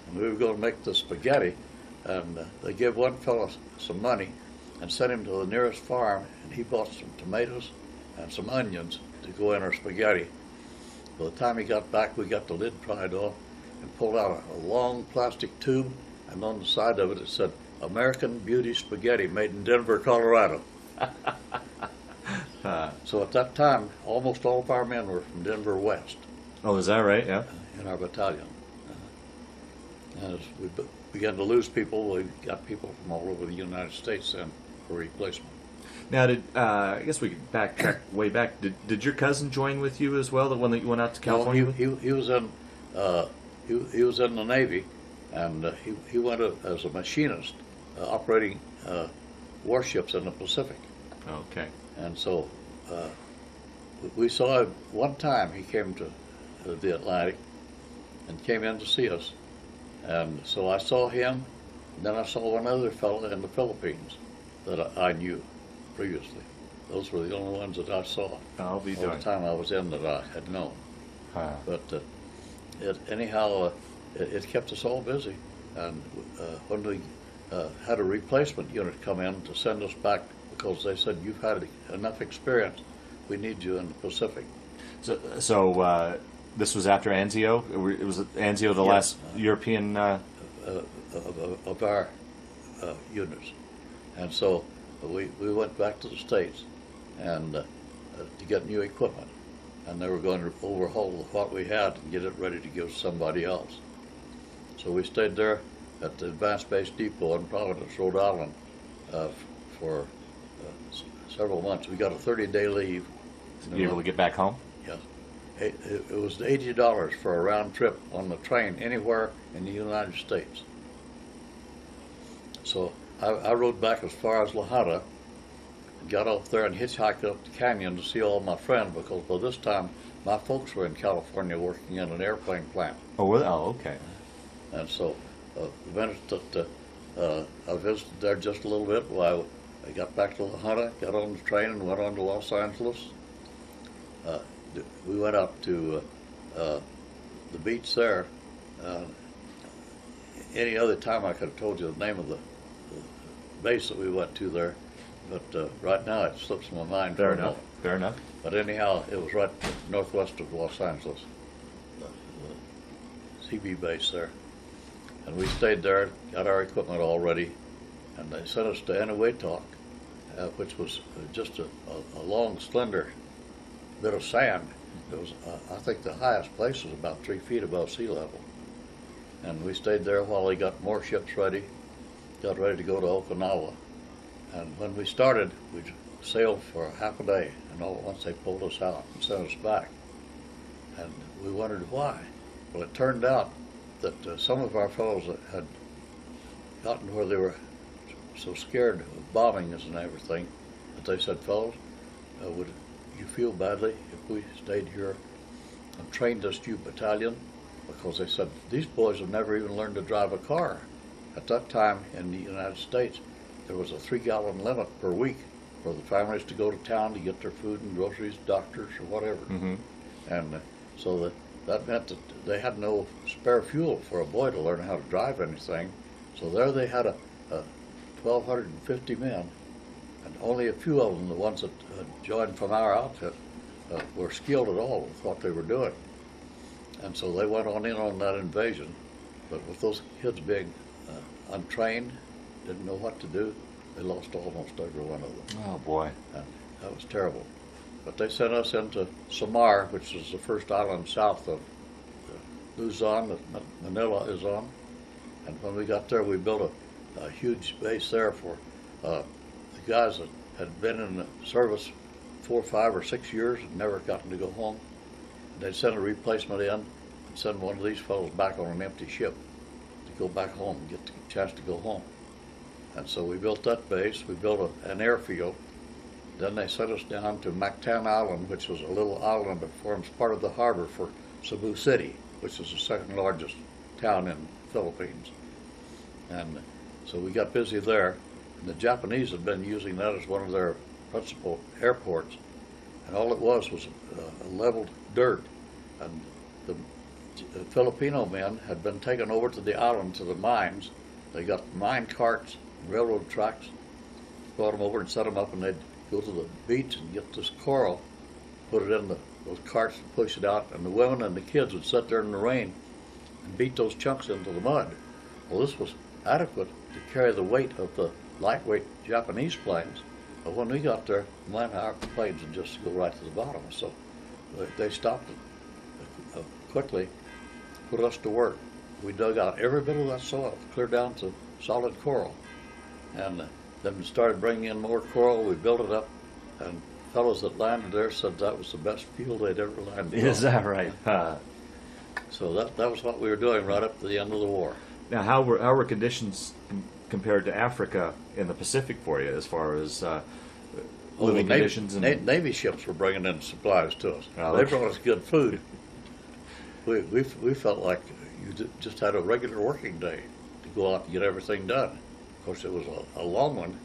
and we were going to make the spaghetti. And they gave one fellow some money and sent him to the nearest farm, and he bought some tomatoes and some onions to go in our spaghetti. By the time he got back, we got the lid pried off and pulled out a long plastic tube, and on the side of it it said, "American Beauty Spaghetti, made in Denver, Colorado." So at that time, almost all of our men were from Denver West. Oh, is that right? Yeah. In our battalion. And as we began to lose people, we got people from all over the United States then for replacement. Now, I guess we could backtrack way back. Did your cousin join with you as well? The one that you went out to California? No, he was in he was in the Navy, and he went as a machinist operating warships in the Pacific. Okay. And so we saw him one time. He came to the Atlantic and came in to see us, and so I saw him. And then I saw one other fellow in the Philippines that I knew previously. Those were the only ones that I saw I'll be all doing. the time I was in that I had known. Huh. But anyhow, it kept us all busy. And when we had a replacement unit come in to send us back because they said, you've had enough experience, we need you in the Pacific. So this was after Anzio? It was Anzio the last European... of our units. And so we went back to the States and to get new equipment. And they were going to overhaul what we had and get it ready to give somebody else. So we stayed there at the Advanced Base Depot in Providence, Rhode Island for several months. We got a 30-day leave. You able to get back home? Yes. It was $80 for a round trip on the train anywhere in the United States. So I rode back as far as La Junta, got off there and hitchhiked up the canyon to see all my friends, because by this time my folks were in California working in an airplane plant. Oh, okay. And so the minute that I visited there just a little bit, well, I got back to La Junta, got on the train and went on to Los Angeles. We went up to the beach there. Any other time I could have told you the name of the base that we went to there, but right now it slips my mind. Fair enough. Fair enough. But anyhow, it was right northwest of Los Angeles, the Seabee base there. And we stayed there, got our equipment all ready, and they sent us to Eniwetok, which was just a long, slender bit of sand. It was, I think the highest place was about 3 feet above sea level. And we stayed there while they got more ships ready, got ready to go to Okinawa. And when we started, we sailed for half a day, and all at once they pulled us out and sent us back. And we wondered why. Well, it turned out that some of our fellows had gotten where they were so scared of bombings and everything that they said, fellows, would you feel badly if we stayed here and trained this new battalion? Because they said, these boys have never even learned to drive a car. At that time in the United States, there was a 3-gallon limit per week for the families to go to town to get their food and groceries, doctors, or whatever. Mm-hmm. And so that meant that they had no spare fuel for a boy to learn how to drive anything. So there they had 1,250 men, and only a few of them, the ones that joined from our outfit, were skilled at all with what they were doing. And so they went on in on that invasion, but with those kids being untrained, didn't know what to do, they lost almost every one of them. Oh, boy. And that was terrible. But they sent us into Samar, which is the first island south of Luzon that Manila is on. And when we got there, we built a huge base there for the guys that had been in the service 4, 5, or 6 years and never gotten to go home. They'd send a replacement in and send one of these fellows back on an empty ship to go back home and get the chance to go home. And so we built that base. We built an airfield. Then they sent us down to Mactan Island, which was a little island that forms part of the harbor for Cebu City, which is the second largest town in the Philippines. And so we got busy there. And the Japanese had been using that as one of their principal airports. And all it was leveled dirt. And the Filipino men had been taken over to the island to the mines. They got mine carts, railroad tracks, brought them over and set them up, and they'd go to the beach and get this coral, put it in those carts and push it out, and the women and the kids would sit there in the rain and beat those chunks into the mud. Well, this was adequate to carry the weight of the lightweight Japanese planes, but when we got there, man, our planes would just go right to the bottom. So they stopped it quickly, put us to work. We dug out every bit of that soil, clear down to solid coral, and then we started bringing in more coral. We built it up, and fellows that landed there said that was the best field they'd ever landed on. Is that right? So that was what we were doing right up to the end of the war. Now, how were conditions compared to Africa in the Pacific for you, as far as living conditions? Navy ships were bringing in supplies to us. Oh, they brought us good food. We felt like you just had a regular working day to go out and get everything done. Of course, it was a long one,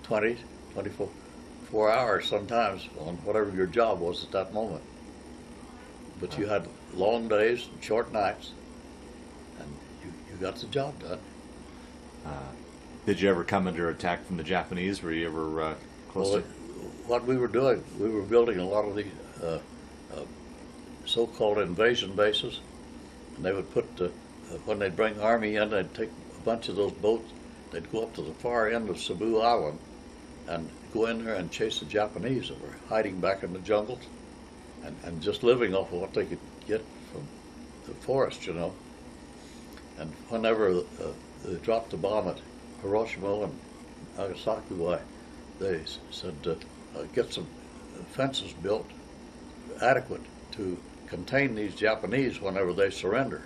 20, 24 hours sometimes on whatever your job was at that moment. But you had long days and short nights, and you got the job done. Did you ever come under attack from the Japanese? Were you ever close Well, to? what we were doing, we were building a lot of the so-called invasion bases, and they would put, when they'd bring Army in, they'd take a bunch of those boats, they'd go up to the far end of Seabee Island and go in there and chase the Japanese that were hiding back in the jungles and just living off of what they could get from the forest, you know. And whenever they dropped the bomb at Hiroshima and Nagasaki, why, they said, get some fences built adequate to contain these Japanese whenever they surrender.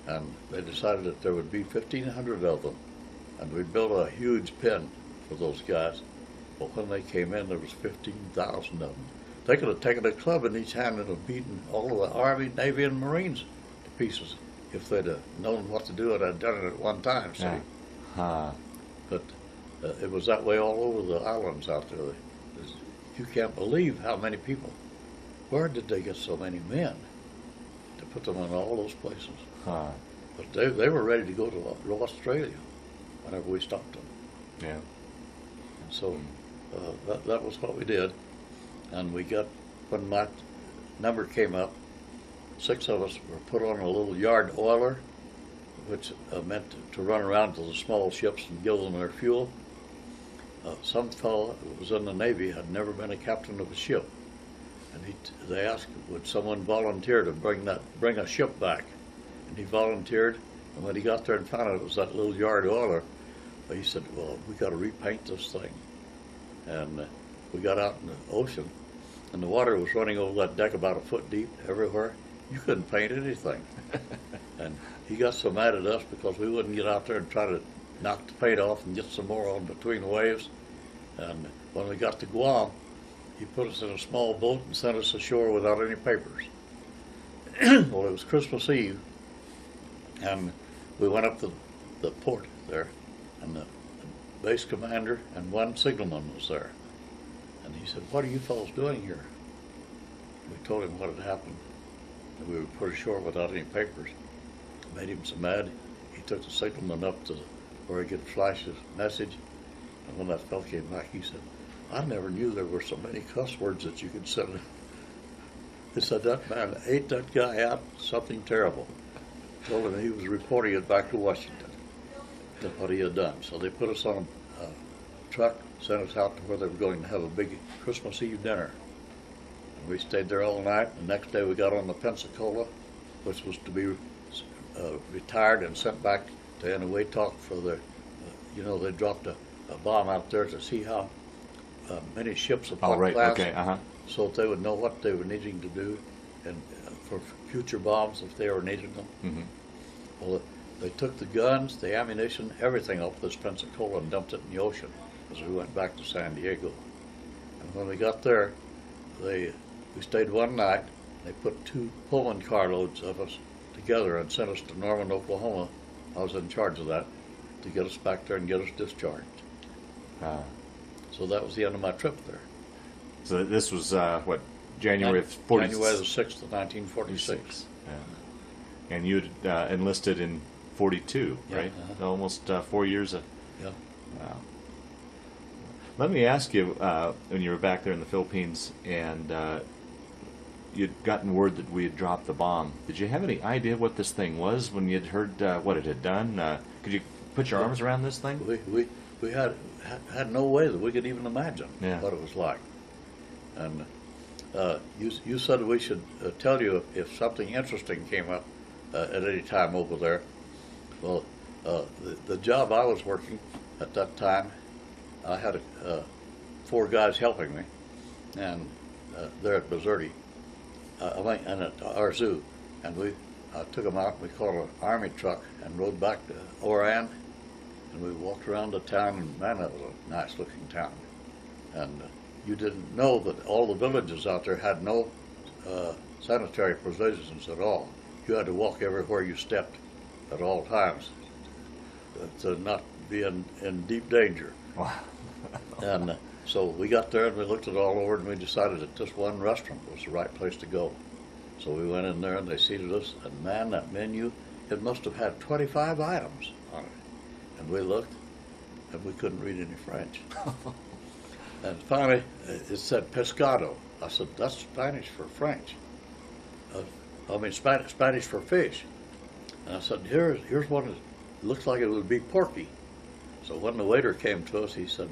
And they decided that there would be 1,500 of them, and we built a huge pen for those guys. But when they came in, there was 15,000 of them. They could have taken a club in each hand and have beaten all of the Army, Navy, and Marines to pieces if they'd have known what to do and had done it at one time. See? Yeah. But it was that way all over the islands out there. You can't believe how many people. Where did they get so many men to put them in all those places? But they were ready to go to Australia whenever we stopped them. Yeah. And so that was what we did. And we got, when my number came up, 6 of us were put on a little yard oiler, which meant to run around to the small ships and give them their fuel. Some fellow who was in the Navy had never been a captain of a ship, and they asked, would someone volunteer to bring a ship back? And he volunteered, and when he got there and found out it was that little yard oiler, he said, well, we got to repaint this thing. And we got out in the ocean, and the water was running over that deck about a foot deep everywhere. You couldn't paint anything. And he got so mad at us because we wouldn't get out there and try to knock the paint off and get some more on between the waves. And when we got to Guam, he put us in a small boat and sent us ashore without any papers. Well, it was Christmas Eve, and we went up to the port there, and the base commander and one signalman was there. And he said, what are you fellows doing here? We told him what had happened, and we were put ashore without any papers. Made him so mad, he took the signalman up to where he could flash his message. And when that fellow came back, he said, I never knew there were so many cuss words that you could send. He said, that man ate that guy out, something terrible. Told him he was reporting it back to Washington, to what he had done. So they put us on a truck, sent us out to where they were going to have a big Christmas Eve dinner. And we stayed there all night. The next day we got on the Pensacola, which was to be retired and sent back to Eniwetok for the, they dropped a bomb out there to see how many ships of what class, so that they would know what they were needing to do and for future bombs if they ever needed them. Mm-hmm. Well, they took the guns, the ammunition, everything off this Pensacola and dumped it in the ocean as we went back to San Diego. And when we got there, we stayed one night. They put 2 Pullman carloads of us together and sent us to Norman, Oklahoma. I was in charge of that, to get us back there and get us discharged. So that was the end of my trip there. So this was January of 40? January the 6th of 1946. Yeah. And you had enlisted in 42, right? Yeah, Almost 4 years. Yeah. Wow. Let me ask you, when you were back there in the Philippines and you'd gotten word that we had dropped the bomb, did you have any idea what this thing was when you'd heard what it had done? Could you put your arms around this thing? We had no way that we could even imagine what it was like. And you said we should tell you if something interesting came up at any time over there. Well, the job I was working at that time, I had 4 guys helping me, and there at Bizerti, and at our zoo, and I took them out. We called an army truck and rode back to Oran, and we walked around the town, and man, that was a nice-looking town. And you didn't know that all the villages out there had no sanitary provisions at all. You had to walk everywhere you stepped at all times to not be in deep danger. Wow. And so we got there and we looked it all over and we decided that this one restaurant was the right place to go. So we went in there and they seated us, and man, that menu, it must have had 25 items on it. And we looked, and we couldn't read any French. And finally, it said pescado. I said, that's Spanish for French. Spanish for fish. And I said, here's one that looks like it would be porky. So when the waiter came to us, he said,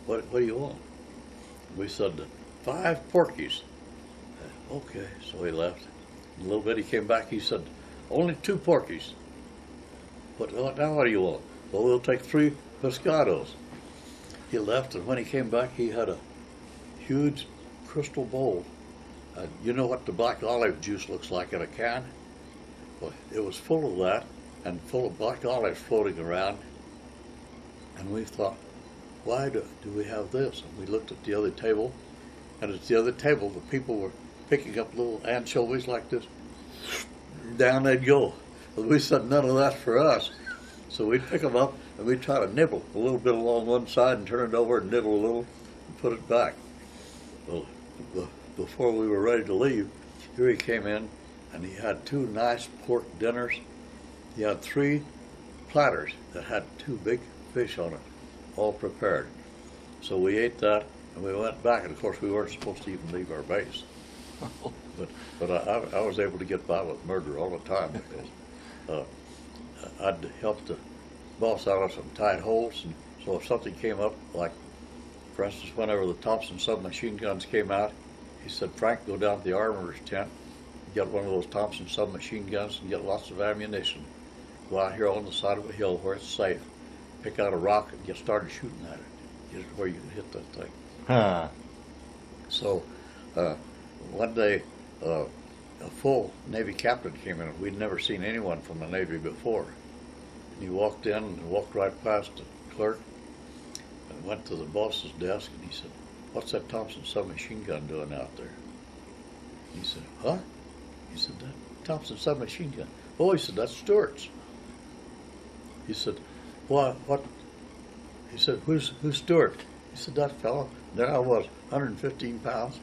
what do you want? We said, 5 porkies. Okay, so he left. In a little bit he came back, he said, only 2 porkies. Now what do you want? Well, we'll take 3 pescados. He left, and when he came back, he had a huge crystal bowl. You know what the black olive juice looks like in a can? Well, it was full of that, and full of black olives floating around. And we thought, why do we have this? And we looked at the other table, and at the other table, the people were picking up little anchovies like this. Down they'd go. But we said, none of that's for us. So we'd pick them up, and we'd try to nibble a little bit along one side and turn it over and nibble a little and put it back. Well, before we were ready to leave, here he came in, and he had 2 nice pork dinners. He had 3 platters that had 2 big fish on it, all prepared. So we ate that, and we went back, and of course we weren't supposed to even leave our base. But I was able to get by with murder all the time because I'd help the boss out of some tight holes, and so if something came up, like for instance whenever the Thompson submachine guns came out, he said, Frank, go down to the armorer's tent, get one of those Thompson submachine guns and get lots of ammunition. Go out here on the side of a hill where it's safe, pick out a rock and get started shooting at it. Get it where you can hit that thing. Huh. So one day a full Navy captain came in. We'd never seen anyone from the Navy before. And he walked in and walked right past the clerk and went to the boss's desk, and he said, what's that Thompson submachine gun doing out there? He said, huh? He said, that Thompson submachine gun. Oh, he said, that's Stewart's. He said, what? He said, who's Stewart? He said, that fellow. There I was, 115 pounds.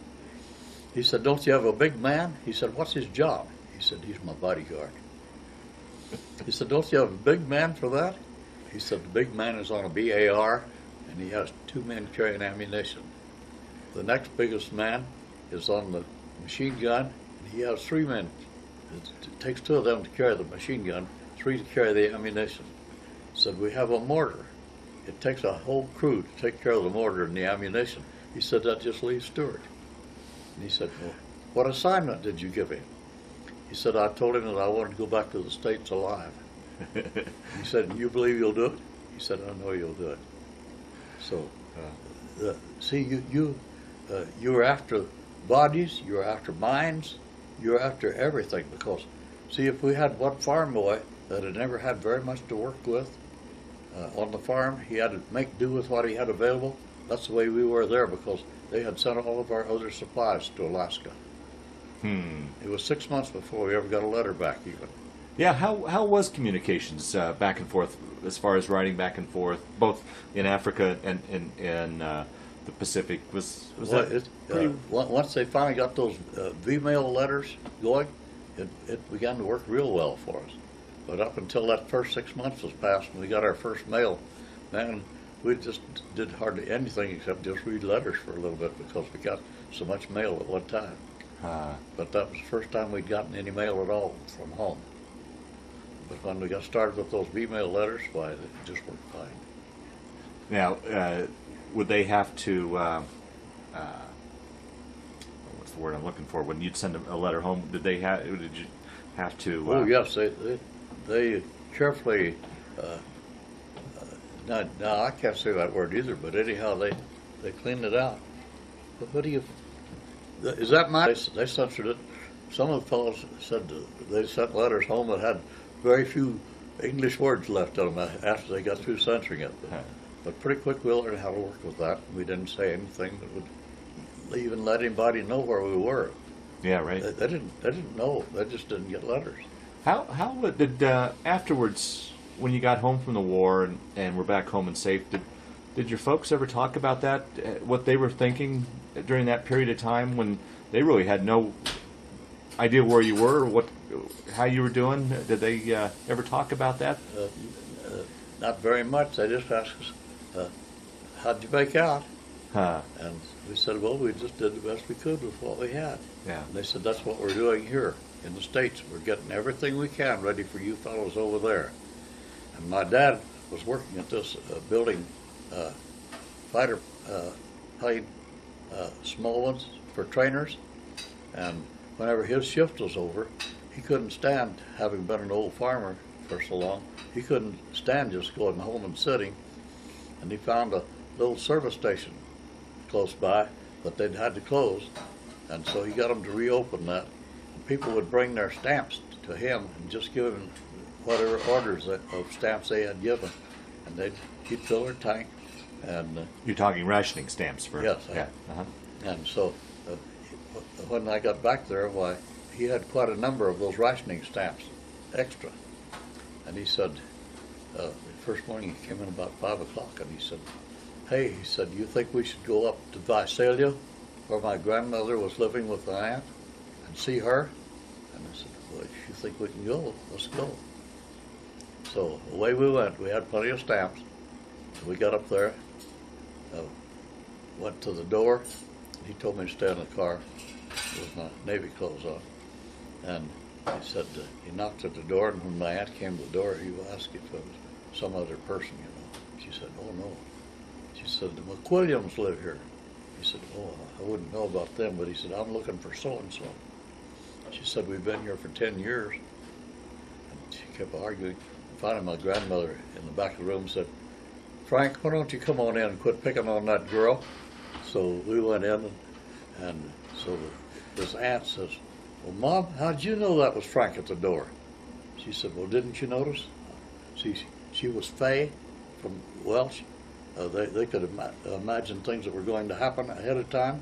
He said, don't you have a big man? He said, what's his job? He said, he's my bodyguard. He said, don't you have a big man for that? He said, the big man is on a BAR, and he has 2 men carrying ammunition. The next biggest man is on the machine gun, and he has 3 men. It takes 2 of them to carry the machine gun, 3 to carry the ammunition. He said, we have a mortar. It takes a whole crew to take care of the mortar and the ammunition. He said, that just leaves Stewart. And he said, well, what assignment did you give him? He said, I told him that I wanted to go back to the States alive. He said, you believe you'll do it? He said, I know you'll do it. So, see, you were after bodies, you were after minds, you were after everything, because, see, if we had one farm boy that had never had very much to work with on the farm, he had to make do with what he had available. That's the way we were there, because they had sent all of our other supplies to Alaska. It was 6 months before we ever got a letter back, even. Yeah, how was communications back and forth, as far as writing back and forth, both in Africa and in the Pacific? Was Well, that pretty... once they finally got those V-mail letters going, it began to work real well for us. But up until that first 6 months was passed and we got our first mail, man, we just did hardly anything except just read letters for a little bit because we got so much mail at one time. But that was the first time we'd gotten any mail at all from home. But when we got started with those V-mail letters, why, it just worked fine. Now, would they have to, what's the word I'm looking for, when you'd send a letter home, did you have to... Oh, yes, they carefully, now I can't say that word either, but anyhow, they cleaned it out. But what do you, is that mine? They censored it. Some of the fellows said they sent letters home that had very few English words left on them after they got through censoring it. But pretty quick we learned how to work with that. We didn't say anything that would even let anybody know where we were. Yeah, right. They didn't know. They just didn't get letters. How did afterwards, when you got home from the war and were back home and safe, did your folks ever talk about that? What they were thinking during that period of time when they really had no idea where you were, how you were doing? Did they ever talk about that? Not very much. They just asked us, how'd you make out? Huh. And we said, well, we just did the best we could with what we had. Yeah. And they said, that's what we're doing here in the States. We're getting everything we can ready for you fellows over there. And my dad was working at this building fighter plane, small ones for trainers. And whenever his shift was over, he couldn't stand, having been an old farmer for so long, he couldn't stand just going home and sitting. And he found a little service station close by, but they'd had to close. And so he got them to reopen that. And people would bring their stamps to him and just give him whatever orders of stamps they had given. And he'd fill their tank. And you're talking rationing stamps for? Yes. Yeah. Uh-huh. And so when I got back there, why, he had quite a number of those rationing stamps extra. And he said, the first morning he came in about 5 o'clock, and he said, hey, he said, you think we should go up to Visalia, where my grandmother was living with an aunt, and see her? And I said, well, if you think we can go, let's go. So away we went. We had plenty of stamps. So we got up there, went to the door. He told me to stay in the car with my Navy clothes on. And he said, he knocked at the door, and when my aunt came to the door, he asked if it was some other person, you know. She said, oh, no. She said, the McWilliams live here. He said, oh, I wouldn't know about them, but he said, I'm looking for so-and-so. She said, we've been here for 10 years. And she kept arguing. Finally, my grandmother in the back of the room said, Frank, why don't you come on in and quit picking on that girl? So we went in, and so this aunt says, well, Mom, how'd you know that was Frank at the door? She said, well, didn't you notice? She was Fay from Welsh. They could imagine things that were going to happen ahead of time.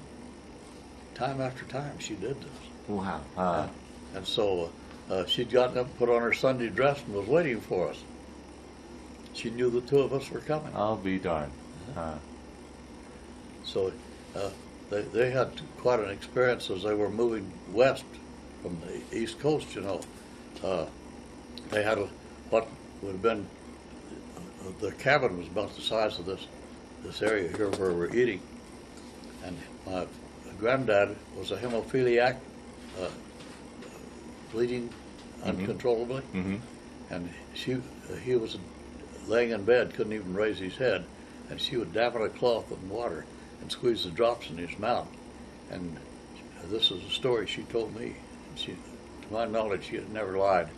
Time after time, she did this. Wow. And so she'd gotten up, put on her Sunday dress, and was waiting for us. She knew the two of us were coming. I'll be darned. So they had quite an experience as they were moving west from the East Coast, you know. They had what would have been, their cabin was about the size of this area here where we're eating. And my granddad was a hemophiliac, bleeding uncontrollably. Mm-hmm. And he was laying in bed, couldn't even raise his head, and she would dab in a cloth with water and squeeze the drops in his mouth. And this is a story she told me. And she, to my knowledge, she had never lied.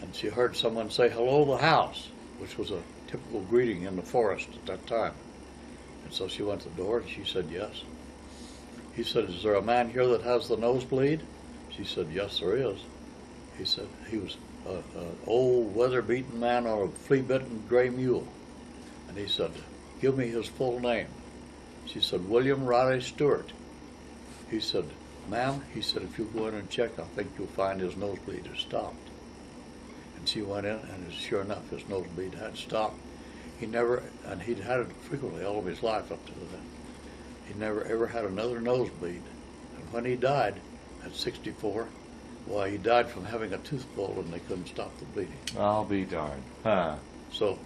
And she heard someone say, hello, the house, which was a typical greeting in the forest at that time. And so she went to the door, and she said, yes. He said, is there a man here that has the nosebleed? She said, yes, there is. He said, he was an old, weather-beaten man on a flea-bitten gray mule. And he said, give me his full name. She said, William Riley Stewart. He said, ma'am, he said, if you go in and check, I think you'll find his nosebleed has stopped. And she went in, and sure enough, his nosebleed had stopped. He never, and he'd had it frequently all of his life up to then. He never ever had another nosebleed. And when he died at 64, why, he died from having a tooth pulled, and they couldn't stop the bleeding. I'll be darned. So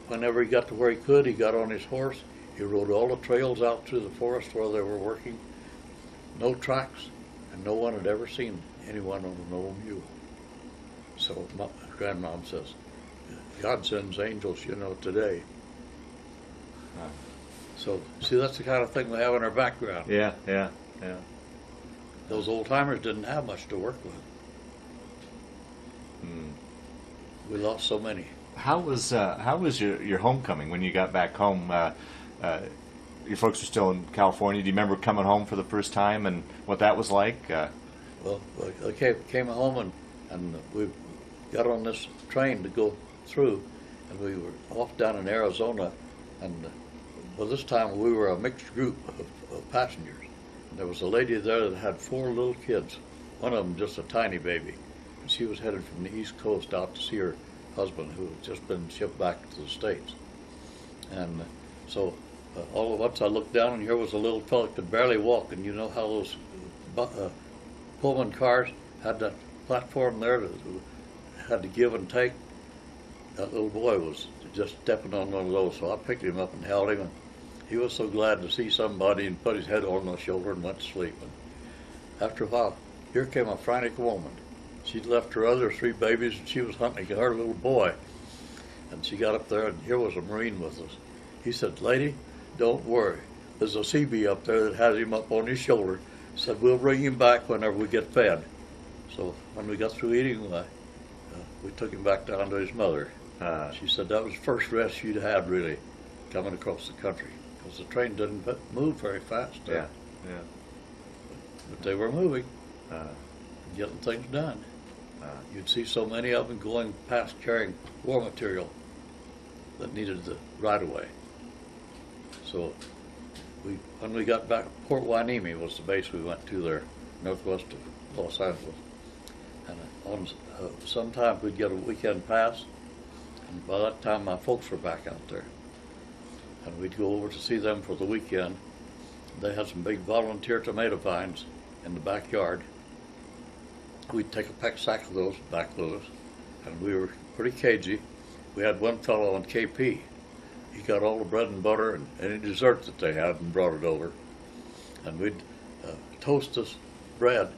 whenever he got to where he could, he got on his horse. He rode all the trails out through the forest where they were working. No tracks, and no one had ever seen anyone on an old mule. So my grandmom says, God sends angels, you know, today. So, see, that's the kind of thing we have in our background. Yeah. Those old-timers didn't have much to work with. We lost so many. How was your homecoming when you got back home? Your folks were still in California. Do you remember coming home for the first time and what that was like? Well, I came home and we got on this train to go through, and we were off down in Arizona, and well, this time we were a mixed group of passengers. And there was a lady there that had 4 little kids, one of them just a tiny baby, and she was headed from the East Coast out to see her husband, who had just been shipped back to the States. And so all at once I looked down, and here was a little fellow that could barely walk, and you know how those Pullman cars had that platform there that had to give and take. That little boy was just stepping on one of those, so I picked him up and held him, and he was so glad to see somebody and put his head on my shoulder and went to sleep. And after a while, here came a frantic woman. She'd left her other 3 babies and she was hunting her little boy. And she got up there, and here was a Marine with us. He said, "Lady, don't worry. There's a Seabee up there that has him up on his shoulder." He said, "We'll bring him back whenever we get fed." So when we got through eating, we took him back down to his mother. She said that was the first rest she'd had, really, coming across the country, because the train didn't move very fast. Yeah. But they were moving, getting things done. You'd see so many of them going past carrying war material that needed the right-of-way. So when we got back, Port Hueneme was the base we went to there, northwest of Los Angeles. And sometimes we'd get a weekend pass, and by that time my folks were back out there. And we'd go over to see them for the weekend. They had some big volunteer tomato vines in the backyard. We'd take a pack sack of those back with us, and we were pretty cagey. We had one fellow on KP. He got all the bread and butter and any dessert that they had and brought it over. And we'd toast this bread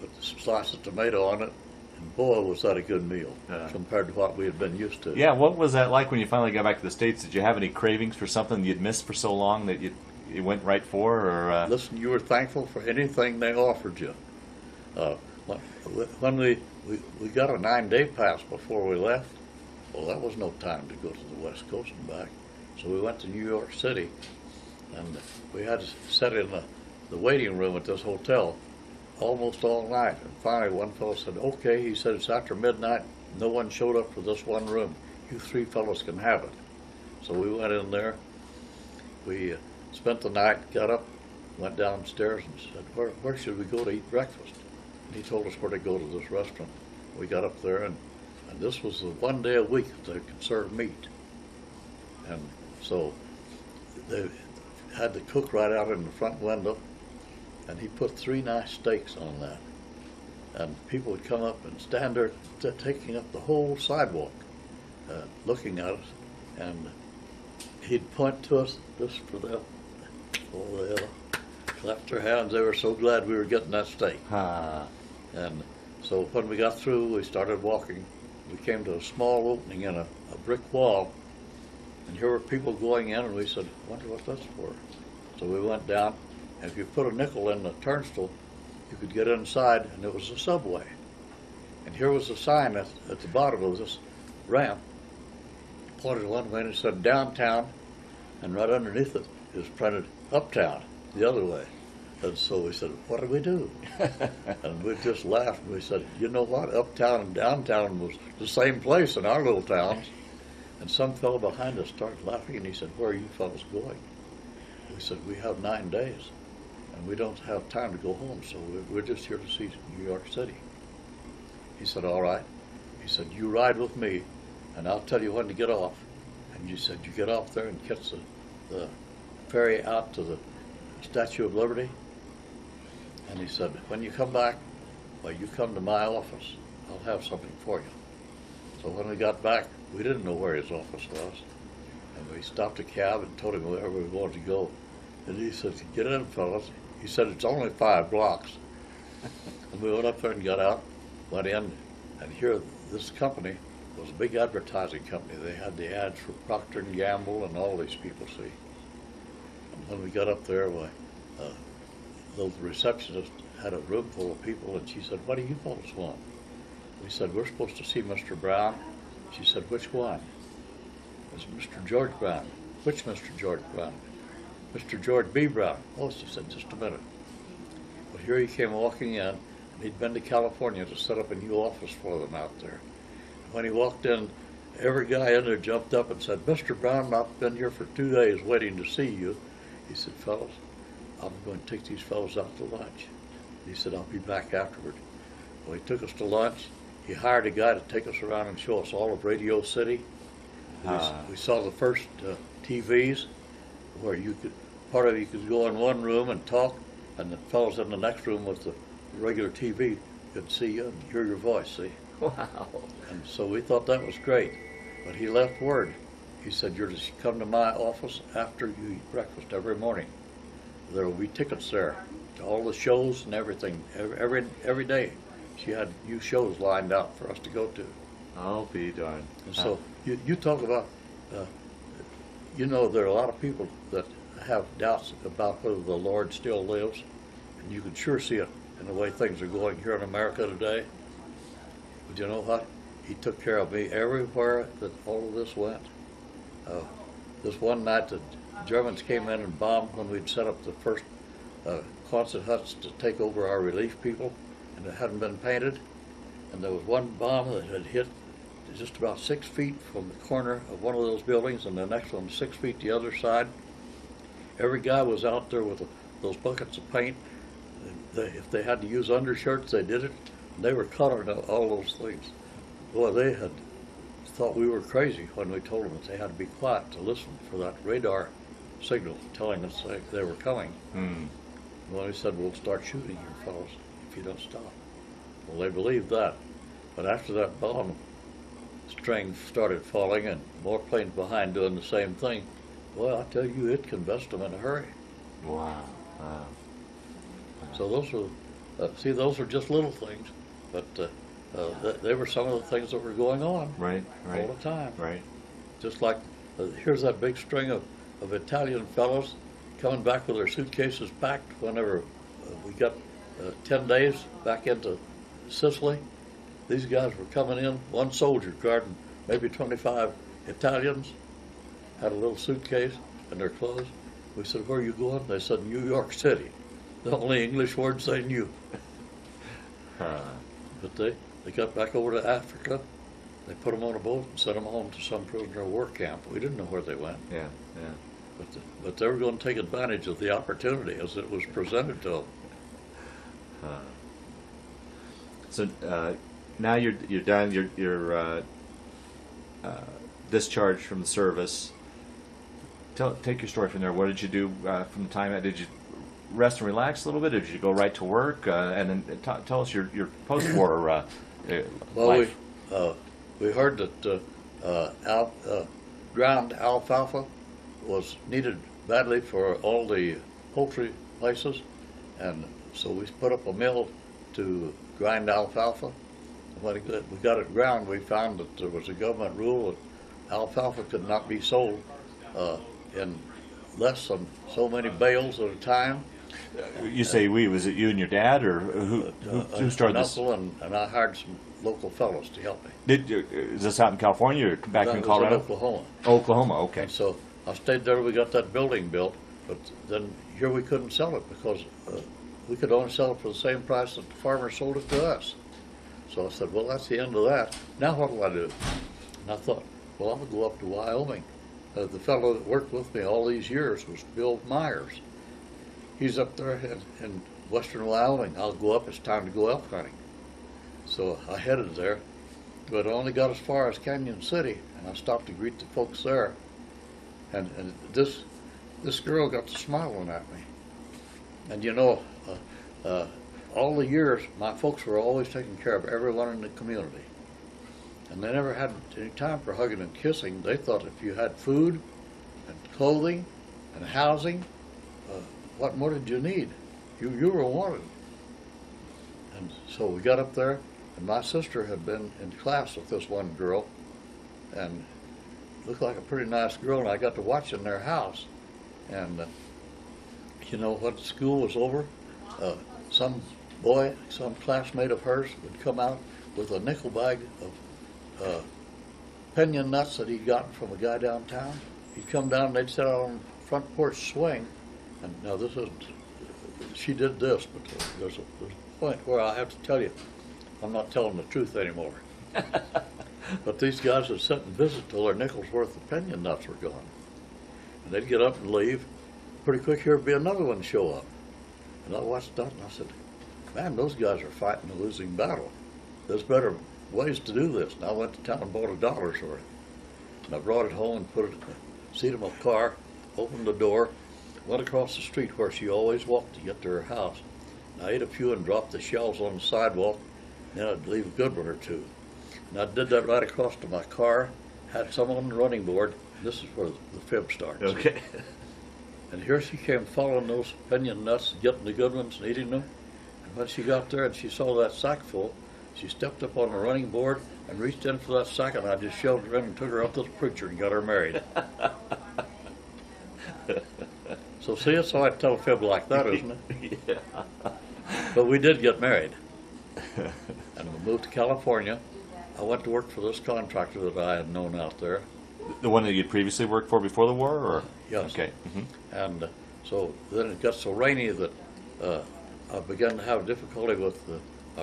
with a slice of tomato on it, and boy, was that a good meal compared to what we had been used to. Yeah, what was that like when you finally got back to the States? Did you have any cravings for something you'd missed for so long that you went right for? Or Listen, you were thankful for anything they offered you. When we got a 9-day pass before we left, well, that was no time to go to the West Coast and back. So we went to New York City, and we had to sit in the waiting room at this hotel almost all night. And finally one fellow said, "Okay," he said, "it's after midnight. No one showed up for this one room. You 3 fellows can have it." So we went in there. We spent the night, got up, went downstairs and said, where should we go to eat breakfast? And he told us where to go to this restaurant. We got up there, and this was the one day a week that they could serve meat. And so they had the cook right out in the front window, and he put 3 nice steaks on that. And people would come up and stand there taking up the whole sidewalk, looking at us, and he'd point to us just for them. Oh, they clapped their hands. They were so glad we were getting that steak. And so when we got through, we started walking. We came to a small opening in a brick wall, and here were people going in, and we said, "I wonder what that's for." So we went down, and if you put a nickel in the turnstile, you could get inside, and it was a subway. And here was a sign at the bottom of this ramp, pointed one way, and it said downtown, and right underneath it is printed uptown, the other way. And so we said, "What do we do?" And we just laughed, and we said, "You know what? Uptown and downtown was the same place in our little towns." And some fellow behind us started laughing, and he said, "Where are you fellows going?" We said, "We have 9 days, and we don't have time to go home, so we're just here to see New York City." He said, "All right." He said, "You ride with me, and I'll tell you when to get off." And you said, "You get off there and catch the ferry out to the Statue of Liberty." And he said, "When you come back, well, you come to my office. I'll have something for you." So when we got back, we didn't know where his office was. And we stopped a cab and told him where we wanted to go. And he said, "Get in, fellas." He said, "It's only 5 blocks. And we went up there and got out, went in, and here this company was a big advertising company. They had the ads for Procter & Gamble and all these people, see. And when we got up there, the receptionist had a room full of people, and she said, "What do you folks want?" We said, "We're supposed to see Mr. Brown." She said, "Which one?" It's Mr. George Brown. "Which Mr. George Brown?" "Mr. George B. Brown." "Oh," she said, "just a minute." But here he came walking in, and he'd been to California to set up a new office for them out there. And when he walked in, every guy in there jumped up and said, "Mr. Brown, I've been here for 2 days waiting to see you." He said, "Fellas, I'm going to take these fellows out to lunch." He said, "I'll be back afterward." Well, he took us to lunch. He hired a guy to take us around and show us all of Radio City. We saw the first TVs where part of you could go in one room and talk, and the fellows in the next room with the regular TV, could see you and hear your voice, see? Wow. And so we thought that was great. But he left word. He said, you're to come to my office after you eat breakfast every morning. There will be tickets there to all the shows and everything. Every day she had new shows lined out for us to go to. I'll be darned. And so you talk about, you know, there are a lot of people that have doubts about whether the Lord still lives. And you can sure see it in the way things are going here in America today. But you know what? He took care of me everywhere that all of this went. This one night the Germans came in and bombed when we'd set up the first Quonset huts to take over our relief people, and it hadn't been painted. And there was one bomb that had hit just about 6 feet from the corner of one of those buildings, and the next one 6 feet the other side. Every guy was out there with those buckets of paint. If they had to use undershirts, they did it. They were coloring all those things. Boy, they had thought we were crazy when we told them that they had to be quiet to listen for that radar signal telling us they were coming. Well, he said, we'll start shooting you fellows if you don't stop. Well, they believed that. But after that bomb string started falling and more planes behind doing the same thing, well, I tell you, it convinced them in a hurry. Wow. Wow. So those were, see, those are just little things, but they were some of the things that were going on Right. all the time. Right. Just like, here's that big string of Italian fellows coming back with their suitcases packed whenever we got 10 days back into Sicily. These guys were coming in, one soldier guarding maybe 25 Italians, had a little suitcase and their clothes. We said, where are you going? They said, New York City. The only English words they knew. But they got back over to Africa. They put them on a boat and sent them home to some prisoner of war camp. We didn't know where they went. Yeah. But they were going to take advantage of the opportunity as it was presented to them. So now you're done. You're discharged from the service. Take your story from there. What did you do from the time? Did you rest and relax a little bit? Or did you go right to work? And then tell us your post-war life. We heard that ground alfalfa was needed badly for all the poultry places, and so we put up a mill to grind alfalfa. When we got it ground, we found that there was a government rule that alfalfa could not be sold in less than so many bales at a time. You say we, was it you and your dad, or who started this? An uncle and I hired some local fellows to help me. Is this out in California or back in Colorado? In Oklahoma. Oklahoma, okay. And so I stayed there, we got that building built, but then here we couldn't sell it because we could only sell it for the same price that the farmer sold it to us. So I said, well, that's the end of that. Now what will I do? And I thought, well, I'm going to go up to Wyoming. The fellow that worked with me all these years was Bill Myers. He's up there in western Wyoming. I'll go up, it's time to go elk hunting. So I headed there, but I only got as far as Canyon City, and I stopped to greet the folks there. And this girl got to smiling at me. And you know, all the years, my folks were always taking care of everyone in the community. And they never had any time for hugging and kissing. They thought if you had food and clothing and housing, what more did you need? You were wanted. And so we got up there, and my sister had been in class with this one girl, and looked like a pretty nice girl, and I got to watch in their house. And you know, when school was over, some boy, some classmate of hers would come out with a nickel bag of pinion nuts that he'd gotten from a guy downtown. He'd come down and they'd sit out on the front porch swing. And now this isn't, she did this, but there's a point where I have to tell you, I'm not telling the truth anymore. But these guys would sit and visit till their nickel's worth of pinion nuts were gone. And they'd get up and leave. Pretty quick here'd be another one show up. And I watched that and I said, man, those guys are fighting a losing battle. There's better ways to do this. And I went to town and bought $1 worth. And I brought it home and put it in the seat of my car, opened the door, went across the street where she always walked to get to her house, And I ate a few and dropped the shells on the sidewalk. Then I'd leave a good one or two. And I did that right across to my car, had some on the running board. This is where the fib starts. Okay. And here she came following those pinion nuts, getting the good ones and eating them. And when she got there and she saw that sack full, she stepped up on the running board and reached in for that sack, and I just shoved her in and took her up to the preacher and got her married. So see, it's hard to tell a fib like that, isn't it? Yeah. But we did get married. And we moved to California. I went to work for this contractor that I had known out there. The one that you previously worked for before the war, or? Yes. Okay. And so then it got so rainy that I began to have difficulty with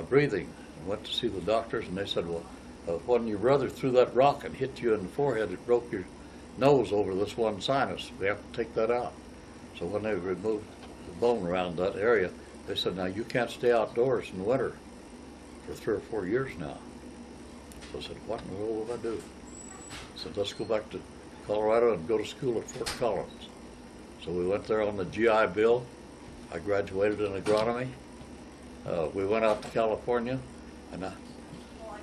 breathing. I went to see the doctors, and they said, well, when your brother threw that rock and hit you in the forehead, it broke your nose over this one sinus. We have to take that out. So when they removed the bone around that area, they said, now you can't stay outdoors in the winter for 3 or 4 years now. So I said, what in the world will I do? I said, let's go back to Colorado and go to school at Fort Collins. So we went there on the GI Bill. I graduated in agronomy. We went out to California, and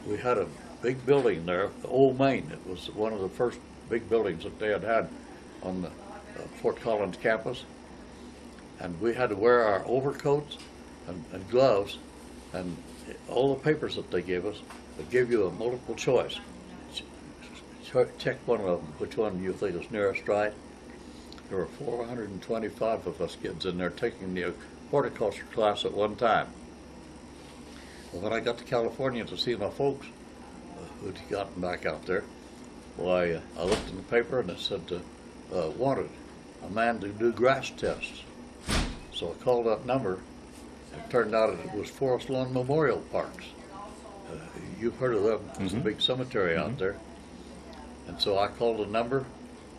we had a big building there, the Old Main. It was one of the first big buildings that they had on the Fort Collins campus. And we had to wear our overcoats and gloves, and all the papers that they gave us, they gave you a multiple choice. Check one of them, which one you think is nearest right. There were 425 of us kids in there taking the horticulture class at one time. Well, when I got to California to see my folks who'd gotten back out there, well, I looked in the paper and it said, wanted a man to do grass tests. So I called that number, and it turned out it was Forest Lawn Memorial Parks. You've heard of them. There's a big cemetery out there. And so I called a number,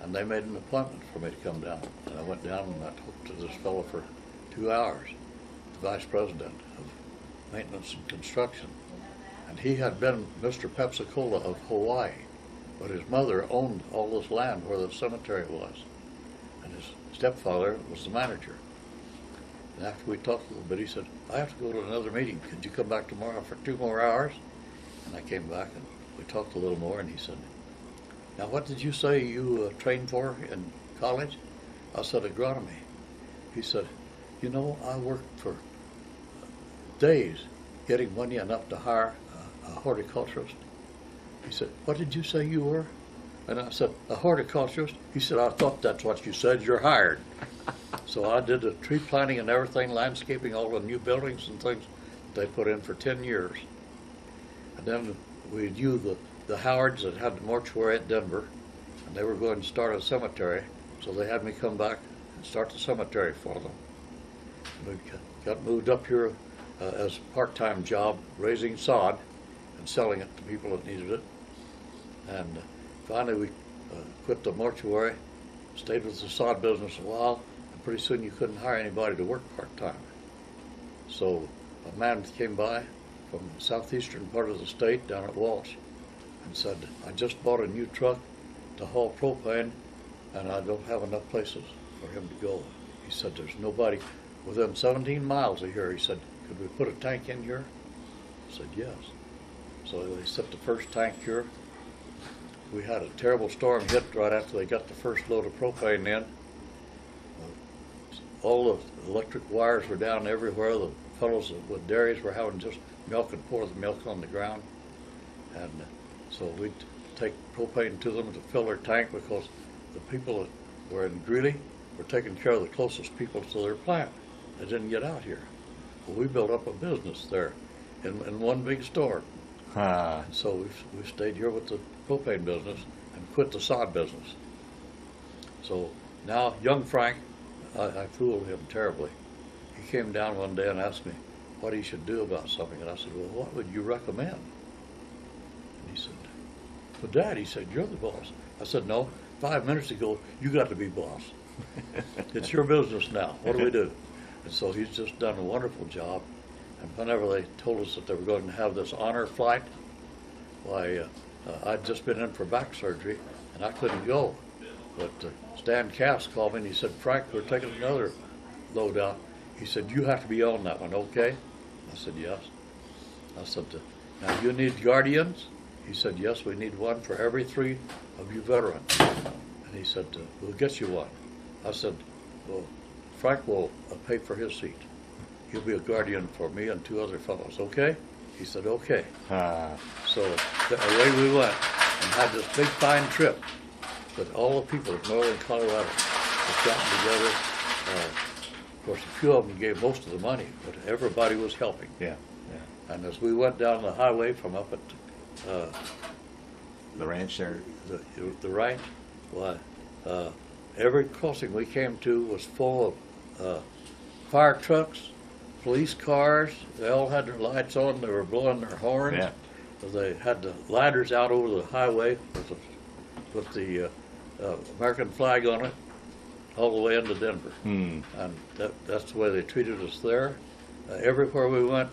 and they made an appointment for me to come down. And I went down and I talked to this fellow for 2 hours, the vice president of maintenance and construction. And he had been Mr. Pepsi-Cola of Hawaii, but his mother owned all this land where the cemetery was. And his stepfather was the manager. And after we talked a little bit, he said, I have to go to another meeting. Could you come back tomorrow for 2 more hours? And I came back and we talked a little more, and he said, now what did you say you trained for in college? I said, agronomy. He said, you know, I worked for days getting money enough to hire a horticulturist. He said, what did you say you were? And I said, a horticulturist? He said, I thought that's what you said, you're hired. So I did the tree planting and everything, landscaping, all the new buildings and things they put in for 10 years. And then we knew the Howards that had the mortuary at Denver, and they were going to start a cemetery, so they had me come back and start the cemetery for them. We got moved up here as a part-time job, raising sod and selling it to people that needed it. And finally we quit the mortuary, stayed with the sod business a while, and pretty soon you couldn't hire anybody to work part-time. So a man came by from the southeastern part of the state down at Walsh and said, I just bought a new truck to haul propane, and I don't have enough places for him to go. He said, there's nobody within 17 miles of here. He said, could we put a tank in here? I said, yes. So they set the first tank here. We had a terrible storm hit right after they got the first load of propane in. All the electric wires were down everywhere. The fellows with dairies were having just milk and pour the milk on the ground. And so we'd take propane to them to fill their tank, because the people that were in Greeley were taking care of the closest people to their plant. They didn't get out here. Well, we built up a business there in one big store. And so we stayed here with the propane business and quit the sod business. So now young Frank, I fooled him terribly. He came down one day and asked me what he should do about something, and I said, well, what would you recommend? And he said, well, Dad, he said, you're the boss. I said, no, 5 minutes ago, you got to be boss. It's your business now. What do we do? And so he's just done a wonderful job. And whenever they told us that they were going to have this honor flight, why, I'd just been in for back surgery, and I couldn't go. But Stan Cass called me, and he said, Frank, we're taking another load out. He said, you have to be on that one, okay? I said, yes. I said, now you need guardians? He said, yes, we need one for every 3 of you veterans. And he said, we'll get you one. I said, well, Frank will pay for his seat. He'll be a guardian for me and 2 other fellows, okay? He said, okay. So away we went and had this big fine trip with all the people of northern Colorado had gotten together. Of course, a few of them gave most of the money, but everybody was helping. Yeah. And as we went down the highway from up at The ranch there. the ranch, why, every crossing we came to was full of fire trucks, police cars. They all had their lights on. They were blowing their horns. Yeah. They had the ladders out over the highway with the American flag on it all the way into Denver. And that's the way they treated us there. Everywhere we went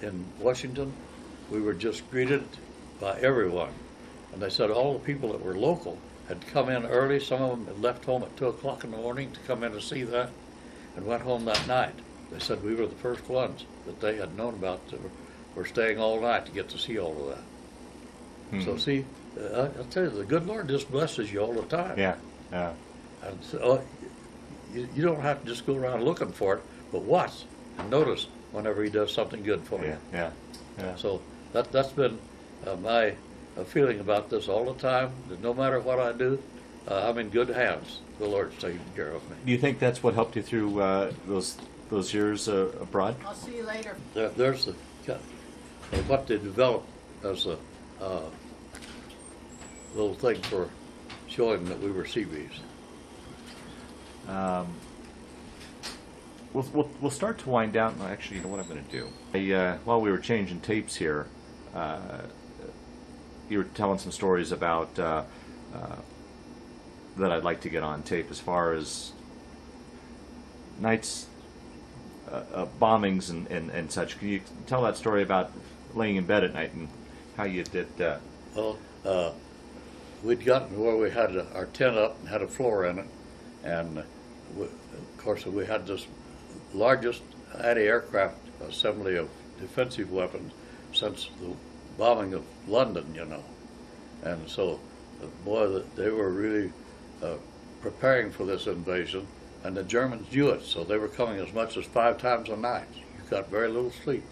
in Washington, we were just greeted by everyone. And they said all the people that were local had come in early. Some of them had left home at 2 o'clock in the morning to come in to see that and went home that night. They said we were the first ones that they had known about that were staying all night to get to see all of that. So see, I'll tell you, the good Lord just blesses you all the time. Yeah. And so, you don't have to just go around looking for it, but watch and notice whenever he does something good for you. Yeah. So that's been my feeling about this all the time, that no matter what I do, I'm in good hands. The Lord's taking care of me. Do you think that's what helped you through those years abroad? I'll see you later. There's what they developed as a little thing for showing that we were Seabees. We'll start to wind down. Well, actually, you know what I'm going to do? While we were changing tapes here, you were telling some stories about that I'd like to get on tape as far as nights, bombings and such. Can you tell that story about laying in bed at night and how you did? Well, we'd gotten where we had our tent up and had a floor in it, and of course we had this largest anti-aircraft assembly of defensive weapons since the bombing of London, you know. And so, boy, they were really preparing for this invasion, and the Germans knew it, so they were coming as much as 5 times a night. You got very little sleep.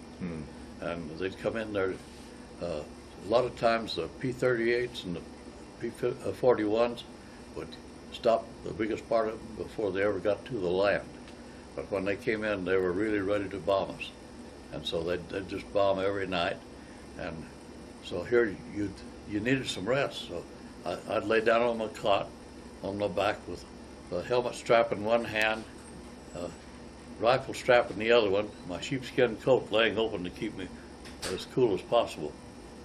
And they'd come in there. A lot of times the P-38s and the P-41s would stop the biggest part of them before they ever got to the land. But when they came in, they were really ready to bomb us. And so they'd just bomb every night. And so here you needed some rest. So I'd lay down on my cot, on my back with the helmet strap in one hand, rifle strap in the other one, my sheepskin coat laying open to keep me as cool as possible.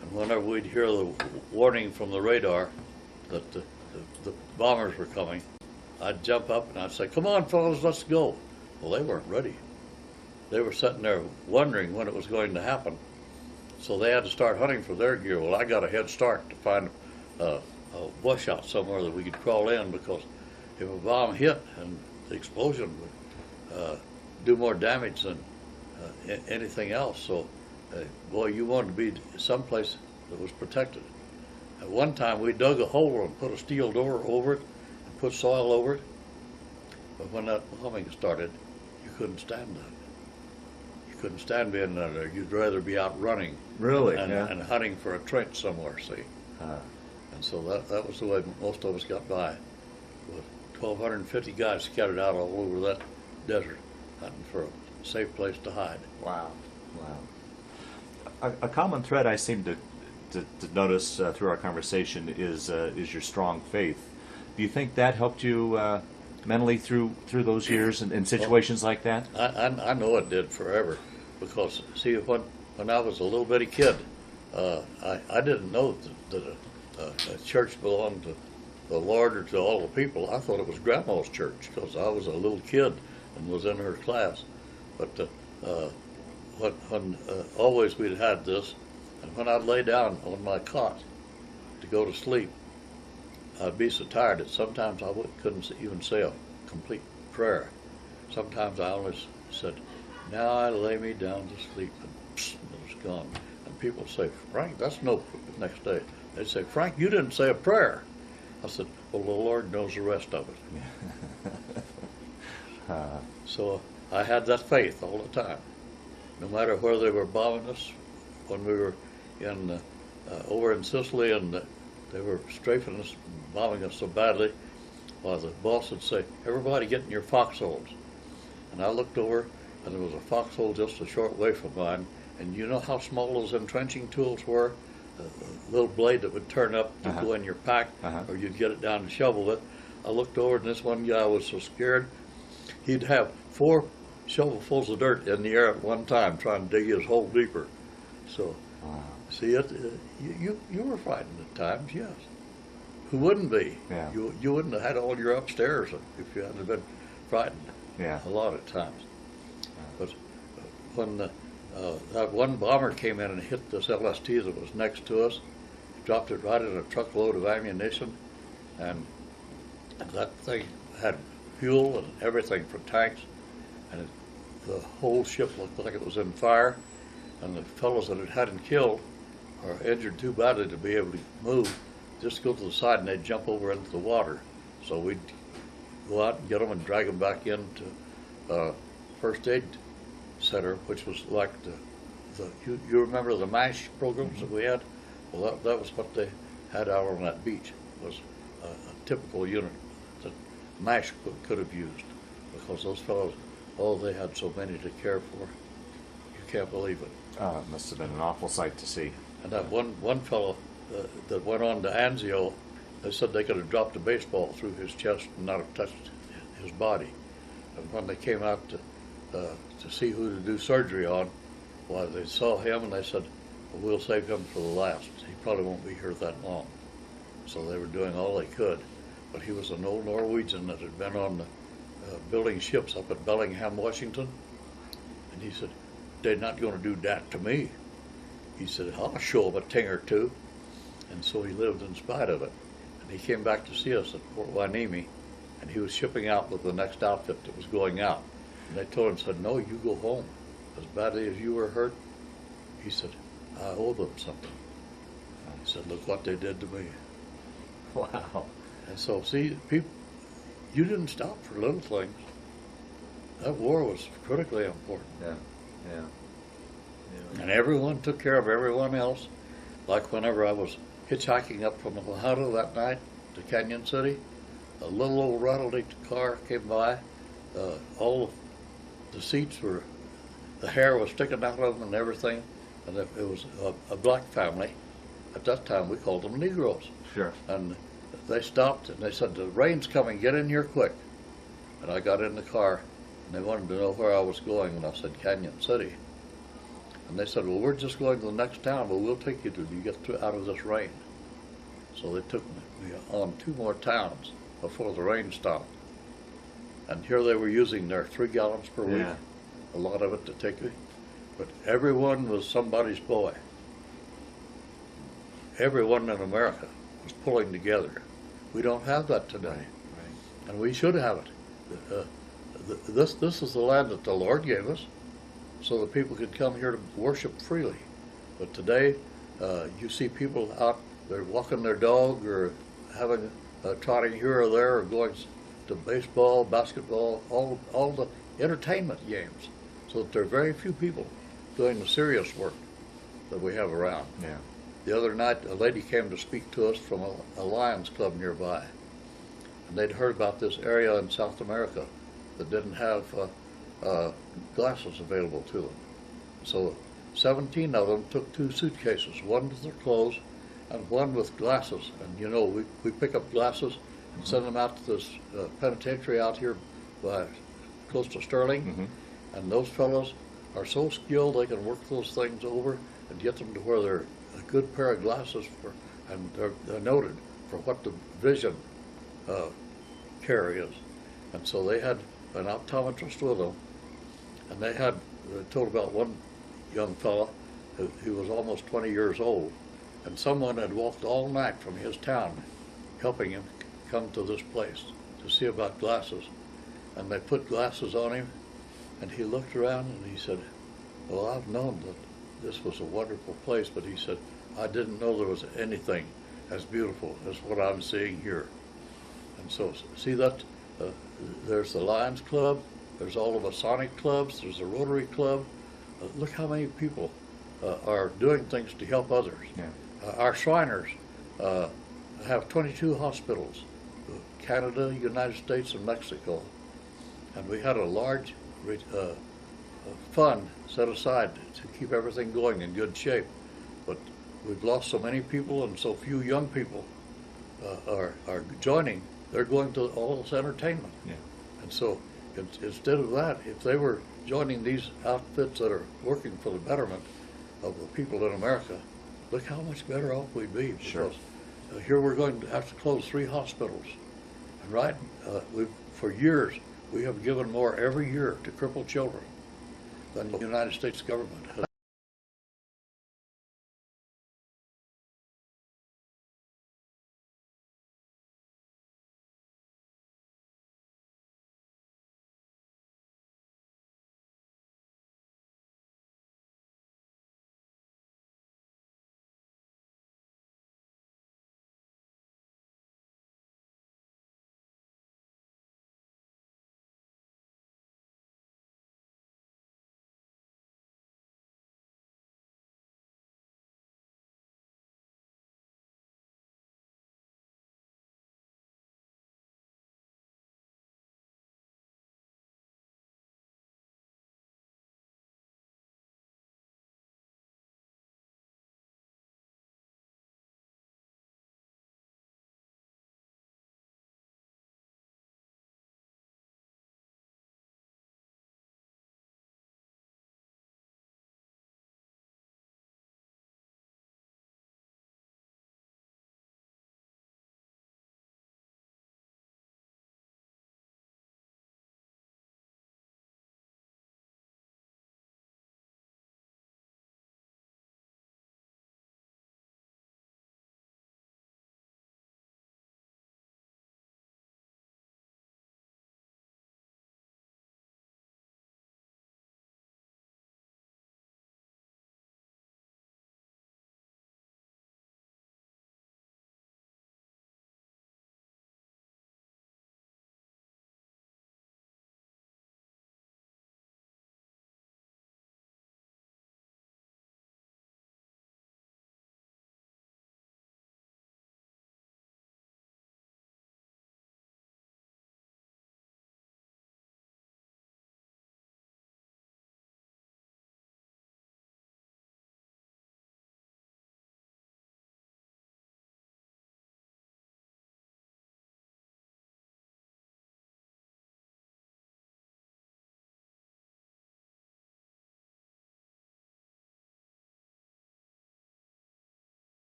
And whenever we'd hear the warning from the radar that the bombers were coming, I'd jump up and I'd say, "Come on, fellas, let's go." Well, they weren't ready. They were sitting there wondering when it was going to happen. So they had to start hunting for their gear. Well, I got a head start to find a bush out somewhere that we could crawl in, because if a bomb hit and the explosion would do more damage than anything else. So, boy, you wanted to be someplace that was protected. At one time, we dug a hole and put a steel door over it and put soil over it. But when that bombing started, you couldn't stand that. You couldn't stand being there. You'd rather be out running. Really? And hunting for a trench somewhere, see. And so that was the way most of us got by, with 1,250 guys scattered out all over that desert, hunting for a safe place to hide. Wow. A common thread I seem to notice through our conversation is your strong faith. Do you think that helped you mentally through those years and in situations like that? I know it did forever, because see, when I was a little bitty kid, I didn't know that a church belonged to the Lord or to all the people. I thought it was Grandma's church, because I was a little kid and was in her class. But when always we'd had this, and when I'd lay down on my cot to go to sleep, I'd be so tired that sometimes I couldn't even say a complete prayer. sometimes I always said, now I lay me down to sleep, and psst, it was gone. And people say, Frank, that's no, the next day, they'd say, Frank, you didn't say a prayer. I said, well, the Lord knows the rest of it. So I had that faith all the time. No matter where they were bombing us, when we were in over in Sicily and they were strafing us, bombing us so badly, well, the boss would say, everybody get in your foxholes. And I looked over, and there was a foxhole just a short way from mine, and you know how small those entrenching tools were? A little blade that would turn up to go in your pack, or you'd get it down and shovel it. I looked over, and this one guy was so scared, he'd have 4 shovelfuls of dirt in the air at one time, trying to dig his hole deeper. So, see, you were frightened at times, yes. Who wouldn't be? Yeah. You wouldn't have had all your upstairs if you hadn't been frightened. Yeah. A lot of times. But when that one bomber came in and hit this LST that was next to us, dropped it right in a truckload of ammunition, and that thing had fuel and everything for tanks, and the whole ship looked like it was in fire, and the fellows that it hadn't killed or injured too badly to be able to move just go to the side and they'd jump over into the water. So we'd go out and get them and drag them back into first aid center, which was like you remember the MASH programs that we had? Well, that was what they had out on that beach, was a typical unit that MASH could have used, because those fellows, oh, they had so many to care for. You can't believe it. It must have been an awful sight to see. And that one fellow that went on to Anzio, they said they could have dropped a baseball through his chest and not have touched his body. And when they came out to see who to do surgery on, well, they saw him and they said, well, we'll save him for the last. He probably won't be here that long. So they were doing all they could. But he was an old Norwegian that had been on building ships up at Bellingham, Washington. And he said, they're not going to do that to me. He said, I'll show him a ting or two. And so he lived in spite of it. And he came back to see us at Fort Hueneme, and he was shipping out with the next outfit that was going out. And they told him, said, no, you go home. As badly as you were hurt, he said, I owe them something. And he said, look what they did to me. Wow. And so, see, people, you didn't stop for little things. That war was critically important. Yeah. Yeah. Yeah. And everyone took care of everyone else. Like whenever I was hitchhiking up from Alhambra that night to Canyon City, a little old rattled car came by. All of the seats were, the hair was sticking out of them and everything. And it was a black family. At that time, we called them Negroes. Sure. And they stopped and they said, the rain's coming, get in here quick. And I got in the car and they wanted to know where I was going, and I said, Canyon City. And they said, well, we're just going to the next town, but we'll take you till you get out of this rain. So they took me on 2 more towns before the rain stopped. And here they were using their 3 gallons per week, a lot of it to take me. But everyone was somebody's boy. Everyone in America was pulling together. We don't have that today. Right. And we should have it. This is the land that the Lord gave us, so that people could come here to worship freely. But today, you see people out, they're walking their dog or having trotting here or there or going to baseball, basketball, all the entertainment games. So that there are very few people doing the serious work that we have around. Yeah. The other night, a lady came to speak to us from a Lions Club nearby. And they'd heard about this area in South America that didn't have glasses available to them. So 17 of them took 2 suitcases, one with their clothes and one with glasses. And you know, we pick up glasses and send them out to this penitentiary out here by close to Sterling. And those fellows are so skilled they can work those things over and get them to where they're a good pair of glasses for, and they're noted for what the vision care is. And so they had an optometrist with them, and they told about one young fella who was almost 20 years old, and someone had walked all night from his town helping him come to this place to see about glasses. and they put glasses on him, and he looked around and he said, well, I've known that this was a wonderful place, but he said, I didn't know there was anything as beautiful as what I'm seeing here. And so, see that, there's the Lions Club, there's all the Masonic clubs, there's the Rotary Club. Look how many people are doing things to help others. Yeah. Our Shriners have 22 hospitals, Canada, United States, and Mexico. And we had a large fund set aside to keep everything going in good shape. But we've lost so many people and so few young people are joining. They're going to all this entertainment. Yeah. And so instead of that, if they were joining these outfits that are working for the betterment of the people in America, look how much better off we'd be. Sure. Because here we're going to have to close 3 hospitals. And right, for years, we have given more every year to crippled children than the United States government has.